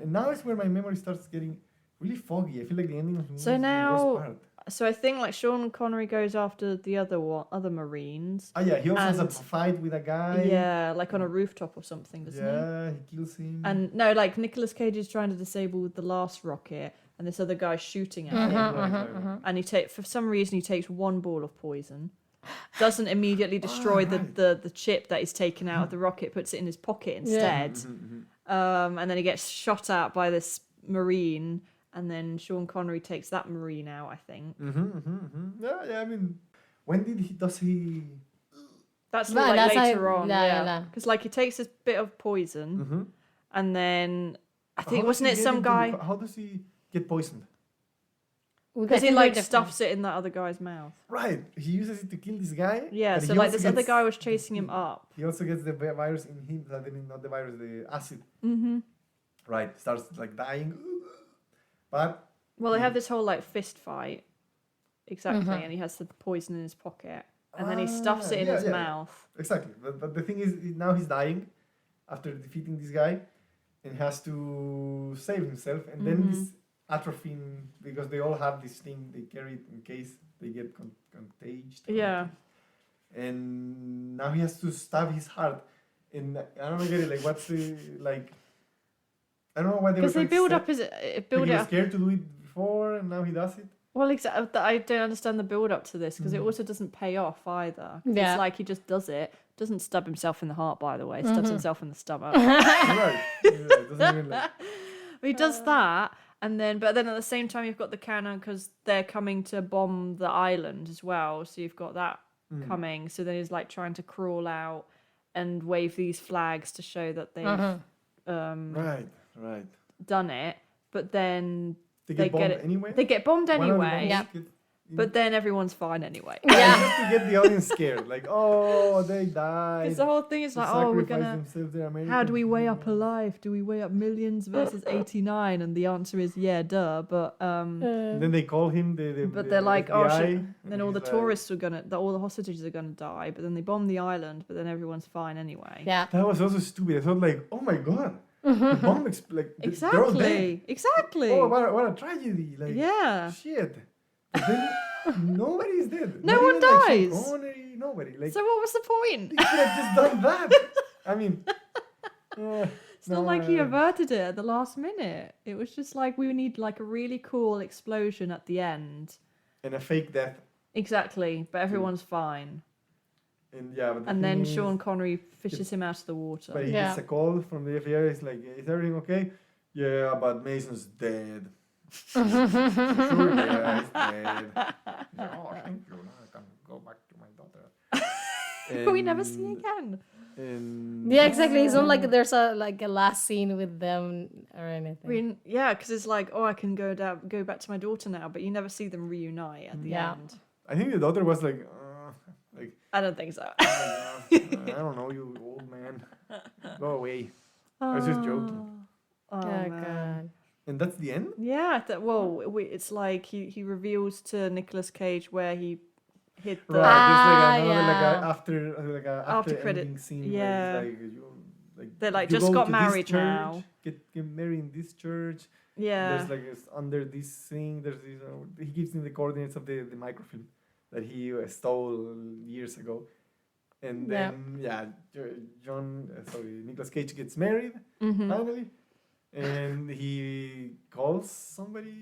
And now is where my memory starts getting really foggy. I feel like the ending of the movie So is now- the worst part. So I think like Sean Connery goes after the other Marines. Yeah, he also has a and- fight with a guy. Yeah, like on a rooftop or something, doesn't he? Yeah, he kills him. And no, like Nicolas Cage is trying to disable the last rocket, and this other guy's shooting at him. Right. And for some reason he takes one ball of poison, doesn't immediately destroy right. the chip that he's taken out of the rocket, puts it in his pocket instead. And then he gets shot at by this Marine, and then Sean Connery takes that Marine out, I think. Yeah, I mean, when does he? That's Well, like that's later like- on, yeah, yeah. yeah. Because like he takes this bit of poison, and then I think How wasn't does it he some get guy? into- How does he get poisoned? Because he like stuffs it in that other guy's mouth. Right, he uses it to kill this guy. Yeah, but so he like also this other gets- guy was chasing him up. He also gets the virus in him. Not the virus, the acid. Mm-hmm. Right, starts like dying. But Well, they have this whole like fist fight, exactly, and he has the poison in his pocket, and then he stuffs it in yeah, his yeah. mouth. exactly, but the thing is, now he's dying after defeating this guy, and has to save himself. And then this atropine, because they all have this thing they carry it in case they get contagious. Yeah. And now he has to stab his heart. And I don't get it. Like, what's the like? I don't know why they were Because they trying to build set- up his like build he it was up. scared to do it before, and now he does it. Well, exactly. I don't understand the build up to this because it also doesn't pay off either. 'Cause Yeah. It's like he just does it. Doesn't stab himself in the heart, by the way. Stabs himself in the stomach. Right. It doesn't even like. He does that, and but then at the same time you've got the cannon because they're coming to bomb the island as well. So you've got that coming. So then he's like trying to crawl out and wave these flags to show that they've Right. done it. But then They they get bombed get it anyway. They get bombed One of the anyway. bombs Yeah. get But then everyone's fine anyway. Yeah. just to get the audience scared, like, oh, they died. Because the whole thing is They like, oh, we're sacrificed gonna. themselves, they're American How do we weigh up people. alive? Do we weigh up millions versus 89? And the answer is yeah, duh. But And then they call him. but they're like, oh FBI, shit. and Then all the he's like- tourists are all the hostages are gonna die. But then they bomb the island. But then everyone's fine anyway. Yeah. That was also stupid. I thought like, oh my god, the bomb they're all dead. Exactly. Oh, what a tragedy! Like, Yeah. shit. But then nobody is dead. No Not one even, like, Sean dies. Connery, nobody. Like, So what was the point? they could have just done that. I mean, It's not like he averted it at the last minute. It was just like we need like a really cool explosion at the end. and a fake death. Exactly, but everyone's fine. And yeah, but the And then thing is- Sean Connery fishes him out of the water. But he Yeah. gets a call from the FBI. It's like, is everything okay? Yeah, but Mason's dead. Sure, yeah, he's dead. Oh, thank you. Now I can go back to my daughter. We never see again. And Yeah, exactly. It's not like there's a last scene with them or anything. Yeah, because it's like, oh, I can go back to my daughter now, but you never see them reunite at the Yeah. end. I think the daughter was like, I don't think so. I don't know, you old man. Go away. I was just joking. Oh, Oh, man. God. And that's the end? Yeah, it's like he reveals to Nicolas Cage where he hid the. Right, there's like Ah, another After like a after credit, ending scene yeah. where it's like They're like, you just go got to this married church, now. Get married in this church. Yeah. There's like under this thing. There's this. He gives me the coordinates of the microfilm that he stole years ago, and then Nicolas Cage gets married finally, and he calls somebody,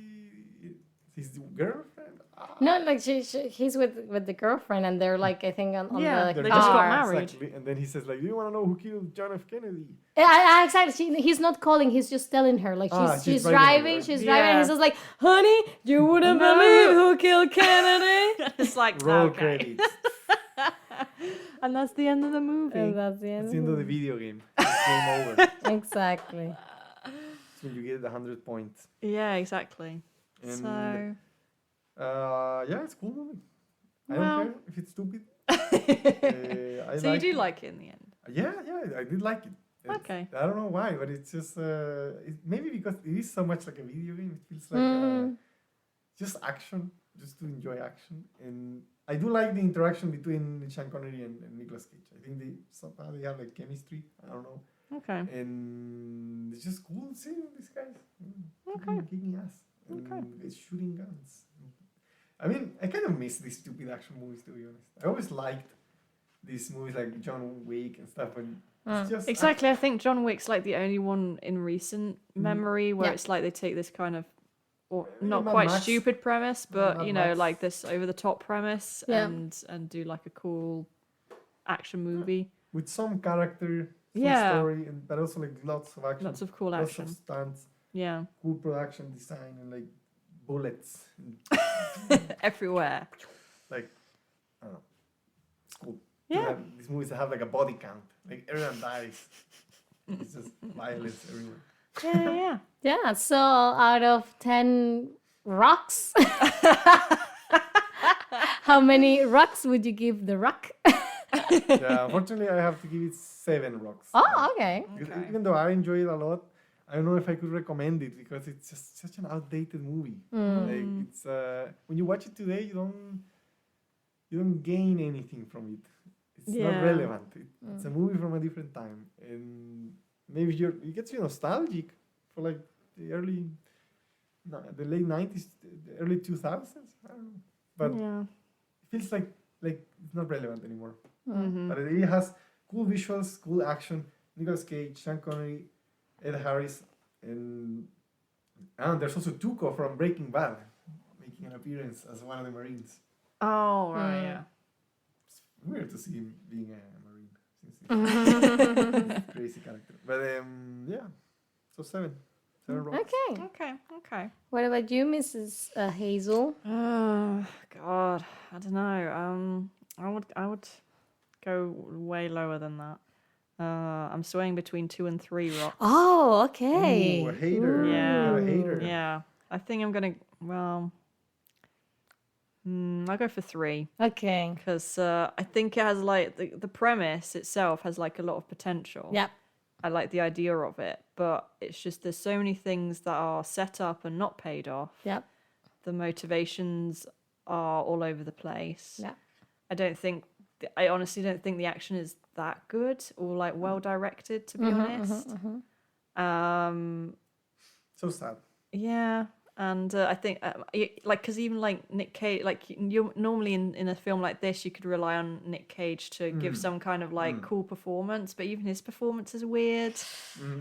his girlfriend. No, like he's with the girlfriend, and they're like, I think on Yeah, the they car. just got married. Exactly. And then he says like, "Do you want to know who killed John F. Kennedy?" Yeah, exactly. He's not calling. He's just telling her. Like she's driving. right? She's Yeah. driving. And he says like, "Honey, you wouldn't believe who killed Kennedy." It's like Roll okay. credits. And that's the end of the movie. And that's the end. It's the end of the video game. It's game over. Exactly. It's when you get 100 points. Yeah, exactly. And, So yeah, it's a cool movie. I Well- don't care if it's stupid. I so you do it. like it in the end. Yeah, I did like it. Okay. I don't know why, but it's just maybe because it is so much like a video game. It feels like just action, just to enjoy action. And I do like the interaction between Sean Connery and Nicolas Cage. I think somehow they have like chemistry. I don't know. Okay. And it's just cool seeing these guys Okay. kicking ass and Okay. it's shooting guns. I mean, I kind of miss these stupid action movies, to be honest. I always liked these movies like John Wick and stuff, and it's just Exactly. I think John Wick's like the only one in recent memory where Yeah. it's like they take this kind of, or Yeah, not Mad quite Max. stupid premise, but Mad you know, Max. like this over the top premise Yeah. and do like a cool action movie. with some character, some Yeah. story, but also like lots of action, Lots of cool lots action. of stunts, Yeah. cool production design, and like bullets. And, Everywhere. like, I don't know, it's cool. to Yeah. have these movies that have like a body count, like everyone dies. It's just violence everywhere. Yeah. Yeah. So out of 10 rocks, how many rocks would you give the rock? Yeah, unfortunately, I have to give it 7 rocks. Oh, okay. Because Okay. even though I enjoy it a lot, I don't know if I could recommend it because it's just such an outdated movie. Like it's when you watch it today, you don't gain anything from it. It's not Yeah. relevant. It's a movie from a different time, and maybe it gets you nostalgic for like the late 90s, the early 2000s. I don't know, but Yeah. it feels like it's not relevant anymore. Mm-hmm. But it has cool visuals, cool action. Nicolas Cage, Sean Connery, Ed Harris, And there's also Tuco from Breaking Bad making an appearance as one of the Marines. Oh, right, yeah. It's weird to see him being a Marine. Since he's a crazy character. But yeah, so 7. 7 rocks. Okay. Okay. What about you, Mrs. Hazel? Oh, God. I don't know. I would go way lower than that. I'm swaying between 2 and 3 rocks. Oh, okay. Ooh, a hater. Yeah. You're a hater. Yeah. I think I'm going to, I'll go for 3. Okay. Because I think it has like the premise itself has like a lot of potential. Yep. I like the idea of it, but it's just there's so many things that are set up and not paid off. Yep. The motivations are all over the place. Yeah. I honestly don't think the action is that good or like well directed, to be honest. So sad. Yeah. And I think, because even like Nick Cage, like you normally in a film like this, you could rely on Nick Cage to give some kind of like cool performance, but even his performance is weird.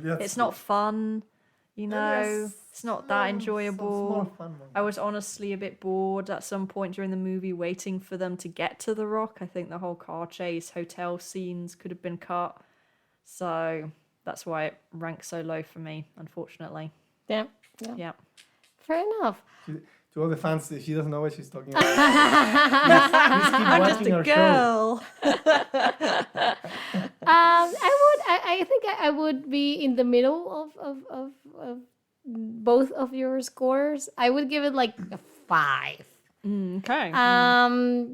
It's not fun, Yes. It's not that enjoyable. Small fun one. I was honestly a bit bored at some point during the movie waiting for them to get to the Rock. I think the whole car chase, hotel scenes could have been cut. So that's why it ranks so low for me, unfortunately. Yeah. Yeah. Fair enough. To all the fans, she doesn't know what she's talking about. I'm just a girl. I think I would be in the middle of both of your scores. I would give it like a 5. Okay.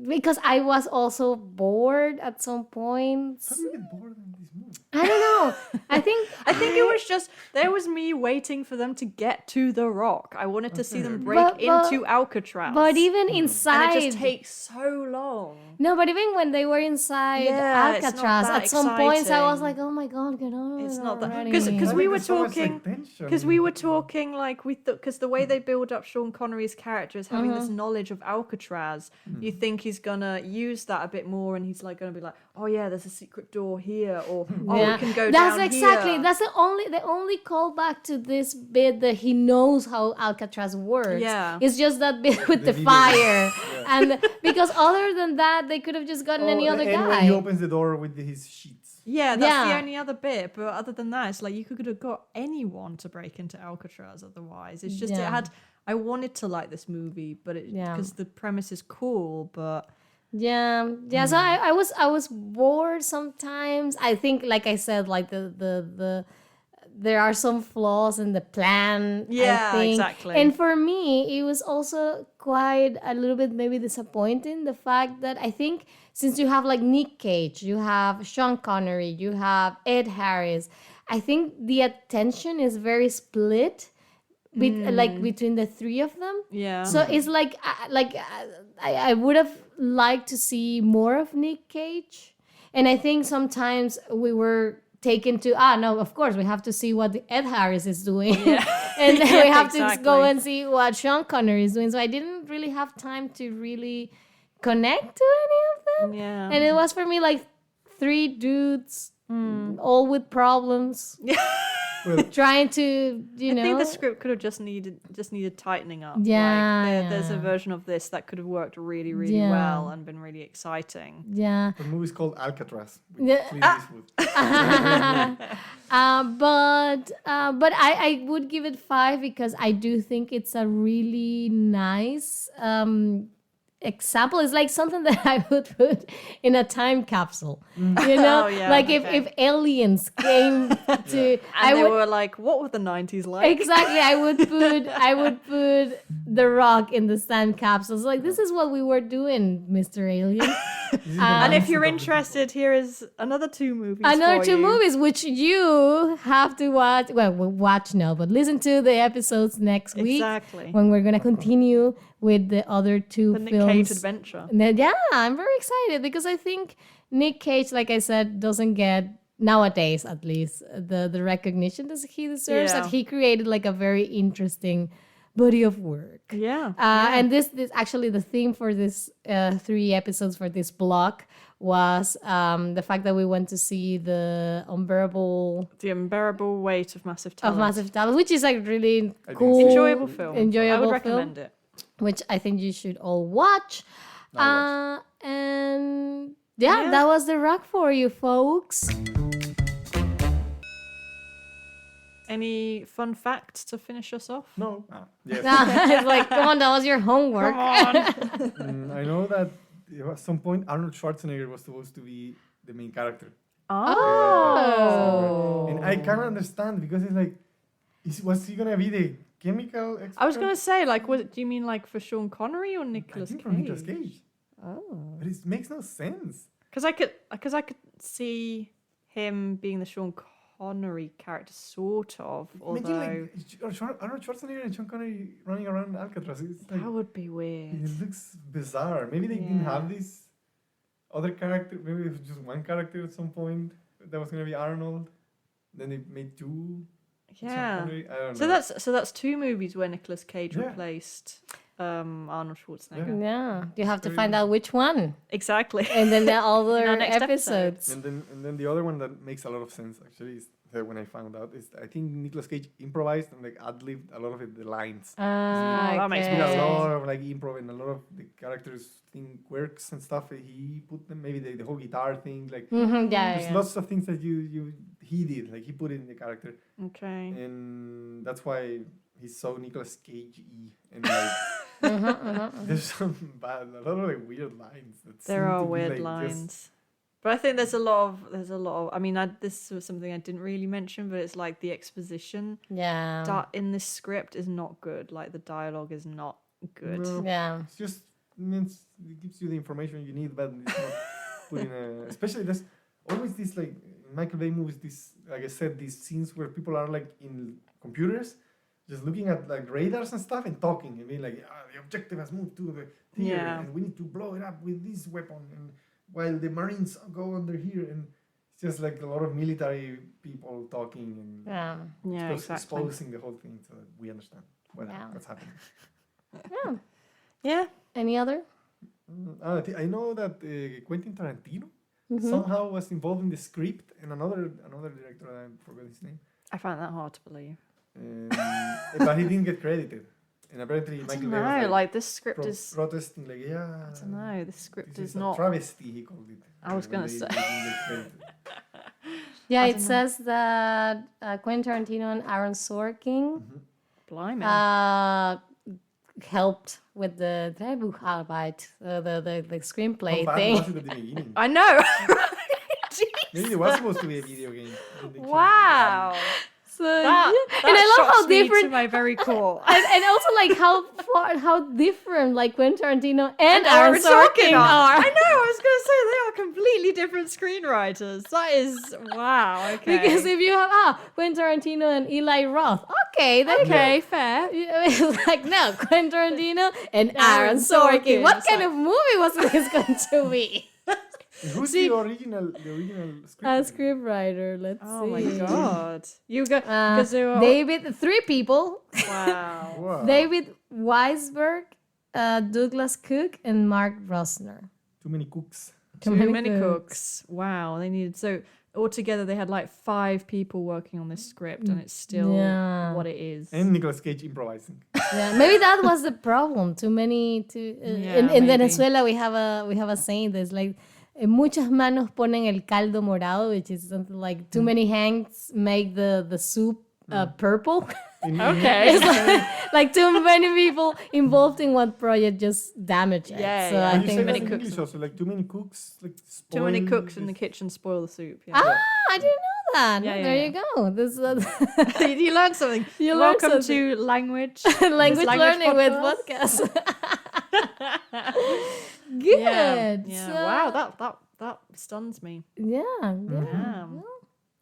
Because I was also bored at some points. How do you get bored in this movie? I don't know. I think it was just there was me waiting for them to get to the Rock. I wanted to see them break into Alcatraz. But even and inside, it just takes so long. no. But even when they were inside Yeah, it's not Alcatraz, that at some points I was exciting. like, "Oh my god, get on!" It's not that already." because I we think were there's so much, like, talking tension. because we were talking like because the way they build up Sean Connery's character is having this knowledge of Alcatraz. You think he's gonna use that a bit more, and he's like gonna be like, "Oh yeah, there's a secret door here," or "Oh, we can go That's down exactly. here." That's the only callback to this bit that he knows how Alcatraz works. Yeah. It's just that bit with the video. fire, and because other than that, they could have just gotten any other and when guy. he opens the door with his sheets. Yeah, that's the Yeah. only other bit. But other than that, it's like you could have got anyone to break into Alcatraz otherwise. It's just I wanted to like this movie, but because the premise is cool, but Yeah. So I was bored sometimes. I think, like I said, like the there are some flaws in the plan. Yeah, I think. exactly. And for me, it was also quite a little bit maybe disappointing the fact that I think since you have like Nick Cage, you have Sean Connery, you have Ed Harris, I think the attention is very split. Like between the three of them. yeah. So it's like I would have liked to see more of Nick Cage, and I think sometimes we were taken to no, of course we have to see what Ed Harris is doing, and then we have to go exactly. and see what Sean Connery is doing. So I didn't really have time to really connect to any of them, Yeah. and it was for me like 3 dudes, all with problems. Trying to, I think the script could have just needed tightening up. Yeah, Like, there's a version of this that could have worked really, really Yeah. well and been really exciting. Yeah. The movie's called Alcatraz. With Yeah. Clint Eastwood. But I would give it 5 because I do think it's a really nice example. It's like something that I would put in a time capsule. You know, Oh, yeah, like okay. if aliens came to, And they were like, what were the 90s like? exactly. I would put The Rock in the time capsules. Like this is what we were doing, Mr. Alien. And if you're interested, here is another 2 movies. Another for 2 you. movies which you have to watch. Well, watch now, but listen to the episodes next week Exactly. when we're gonna continue with the other 2 The Nick films. Cage adventure. And then, I'm very excited because I think Nick Cage, like I said, doesn't get nowadays at least the recognition that he deserves. Yeah. That he created like a very interesting body of work. Yeah. And this actually the theme for this 3 episodes for this block was the fact that we went to see the unbearable Weight of Massive Talent. which is like really I didn't cool, see it. Enjoyable film. enjoyable I would film, recommend it. which I think you should all watch. And Yeah. that was the rock for you, folks. Any fun facts to finish us off? No. Yes. It's like, come on, that was your homework. Come on. I know that at some point Arnold Schwarzenegger was supposed to be the main character. Oh. And I can't understand because it's like, was he gonna be the chemical expert? I was gonna say, like, do you mean like for Sean Connery or I Nicolas think Cage? from Nicolas Cage. Oh. But it makes no sense. Because I could see him being the Sean Connery character, sort of. Imagine Although like Arnold Schwarzenegger and Sean Connery running around Alcatraz. It's like, that would be weird. it looks bizarre. Maybe they didn't have this other character. Maybe it was just one character at some point that was gonna be Arnold. Then they made 2. Sean Yeah. Connery. I don't So know. that's 2 movies where Nicolas Cage Yeah. replaced Arnold Schwarzenegger. Yeah, you have to Very find good. out which one, Exactly. and then the other our next episodes. And then the other one that makes a lot of sense actually is that when I found out is I think Nicolas Cage improvised and like ad-libbed a lot of it, the lines. that makes Did more a sense. lot of like improv and a lot of the characters thing quirks and stuff. He put them maybe the whole guitar thing like Yeah, there's yeah. lots of things that he did like he put it in the character Okay. and that's why he's so Nicolas Cage-y and like there's some a lot of like weird lines. That There seem are to be, weird like, just- lines. But I think there's a lot of I mean, this was something I didn't really mention, but it's like the exposition Yeah. in this script is not good. Like the dialogue is not good. No. Yeah. It's just means it gives you the information you need, but it's not put in a. Especially there's always this like in Michael Bay movies. This like I said, these scenes where people are like in computers, just looking at like radars and stuff and talking and being like, the objective has moved to the here Yeah. and we need to blow it up with this weapon, and while the Marines go under here, and it's just like a lot of military people talking and Yeah. Yeah, exactly. exposing the whole thing so that we understand what's happening. Yeah. Yeah. Any other? I know that Quentin Tarantino somehow was involved in the script, and another director, I forgot his name, I find that hard to believe. but he didn't get credited. And apparently I Michael don't Bay was know. Like this script is. protesting, like, yeah. I don't know. This script This is a not. travesty, he called it. I was when gonna they say. didn't get credited. Yeah, I it don't know. says that Quentin Tarantino and Aaron Sorkin Blimey. helped with the Drehbucharbeit, the screenplay How bad thing. was it at the beginning? I know. Maybe it was supposed to be a video game. Then they changed it. Wow. So That and I love shocks how me different to my very core. and also like how different like Quentin Tarantino and Aaron Aaron Sorkin are. I know. I was going to say they are completely different screenwriters. That is wow. Okay. Because if you have Quentin Tarantino and Eli Roth, okay, then okay, fair. it's like no, Quentin Tarantino and Aaron Aaron Sorkin. Sorkin. What It's kind like- of movie was this going to be? And who's See- the original script? A scriptwriter. Let's Oh see. my god. You go because they were David, 3 people. wow. Wow. David Weisberg, Douglas Cook, and Mark Rosner. Too many cooks. Too many cooks. Wow. They needed so altogether they had like 5 people working on this script, and it's still Yeah. what it is. And Nicolas Cage improvising. Yeah, maybe that was the problem. Too many. Yeah, in maybe. Venezuela, we have a saying that's like, muchas manos ponen el caldo morado, which is something like too many hands make the soup purple. Okay. It's like too many people involved in one project just damage it. Yeah, so yeah. I And you think say that many in cooks. English also, like too many cooks, like Too many spoil cooks in the this- kitchen spoil the soup. Yeah. I didn't know that. Yeah, There yeah, you go. This you learned something. You learned Welcome something. to language. language learning with podcast. podcast. Good. Yeah. Yeah. So- Wow. That stuns me. Yeah. Yeah.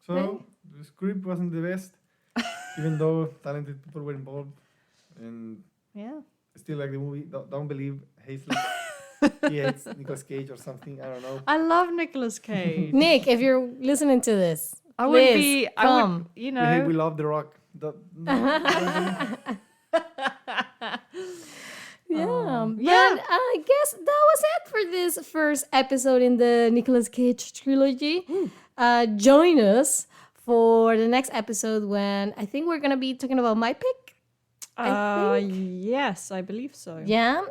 So the script wasn't the best, even though talented people were involved. And Yeah. still like the movie. Don't believe Hazlett. He hates Nicolas Cage or something. I don't know. I love Nicolas Cage. Nick, if you're listening to this, I would please be. I come. would. You We know. love The Rock. Yeah, but Yeah. I guess that was it for this first episode in the Nicolas Cage trilogy. Join us for the next episode when I think we're gonna be talking about my pick. Yes, I believe so. Yeah,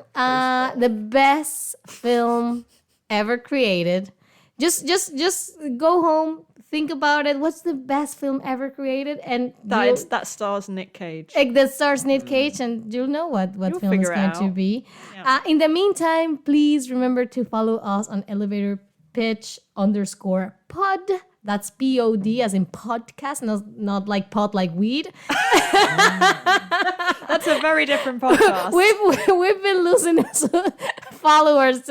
the best film ever created. Just go home, think about it. What's the best film ever created? And That stars Nick Cage. that stars Nick Cage, and you'll know what You'll film it's figure it going to out. be. Yeah. In the meantime, please remember to follow us on elevator pitch _ pod. That's POD as in podcast, not like pot like weed. That's a very different podcast. We've been losing followers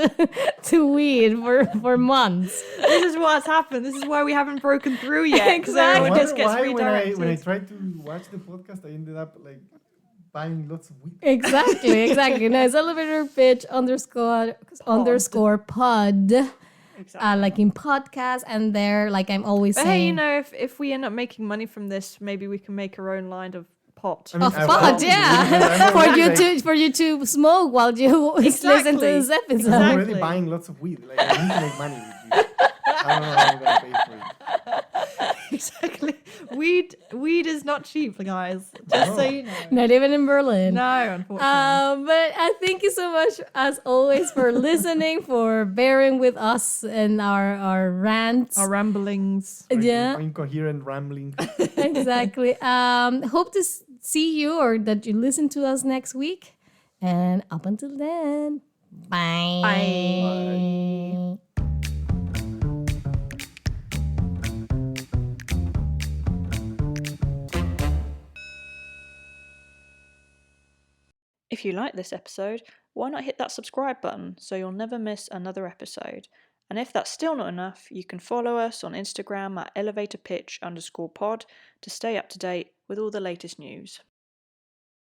to weed for months. This is what's happened. This is why we haven't broken through yet. Because everyone I just wonder gets why redirected. when I tried to watch the podcast, I ended up like buying lots of weed. Exactly. No, it's elevator pitch _ pod. Exactly. Like in podcast, and there, like I'm always But saying. hey, if we end up making money from this, maybe we can make our own line of pot. I mean, Of I pod, want to, yeah. I'm already, For you to smoke while you listen to this episode. I'm already Exactly. buying lots of weed. Like I need to make money with weed. I don't know how I'm gonna pay for it. Exactly. Weed is not cheap, guys. Just so you know. Not even in Berlin. No, unfortunately. But I thank you so much, as always, for listening, for bearing with us and our rants. Our ramblings. Yeah. Incoherent rambling. Exactly. Hope to see you or that you listen to us next week. And up until then, bye. Bye. If you like this episode, why not hit that subscribe button so you'll never miss another episode? And if that's still not enough, you can follow us on Instagram at elevatorpitch_pod to stay up to date with all the latest news.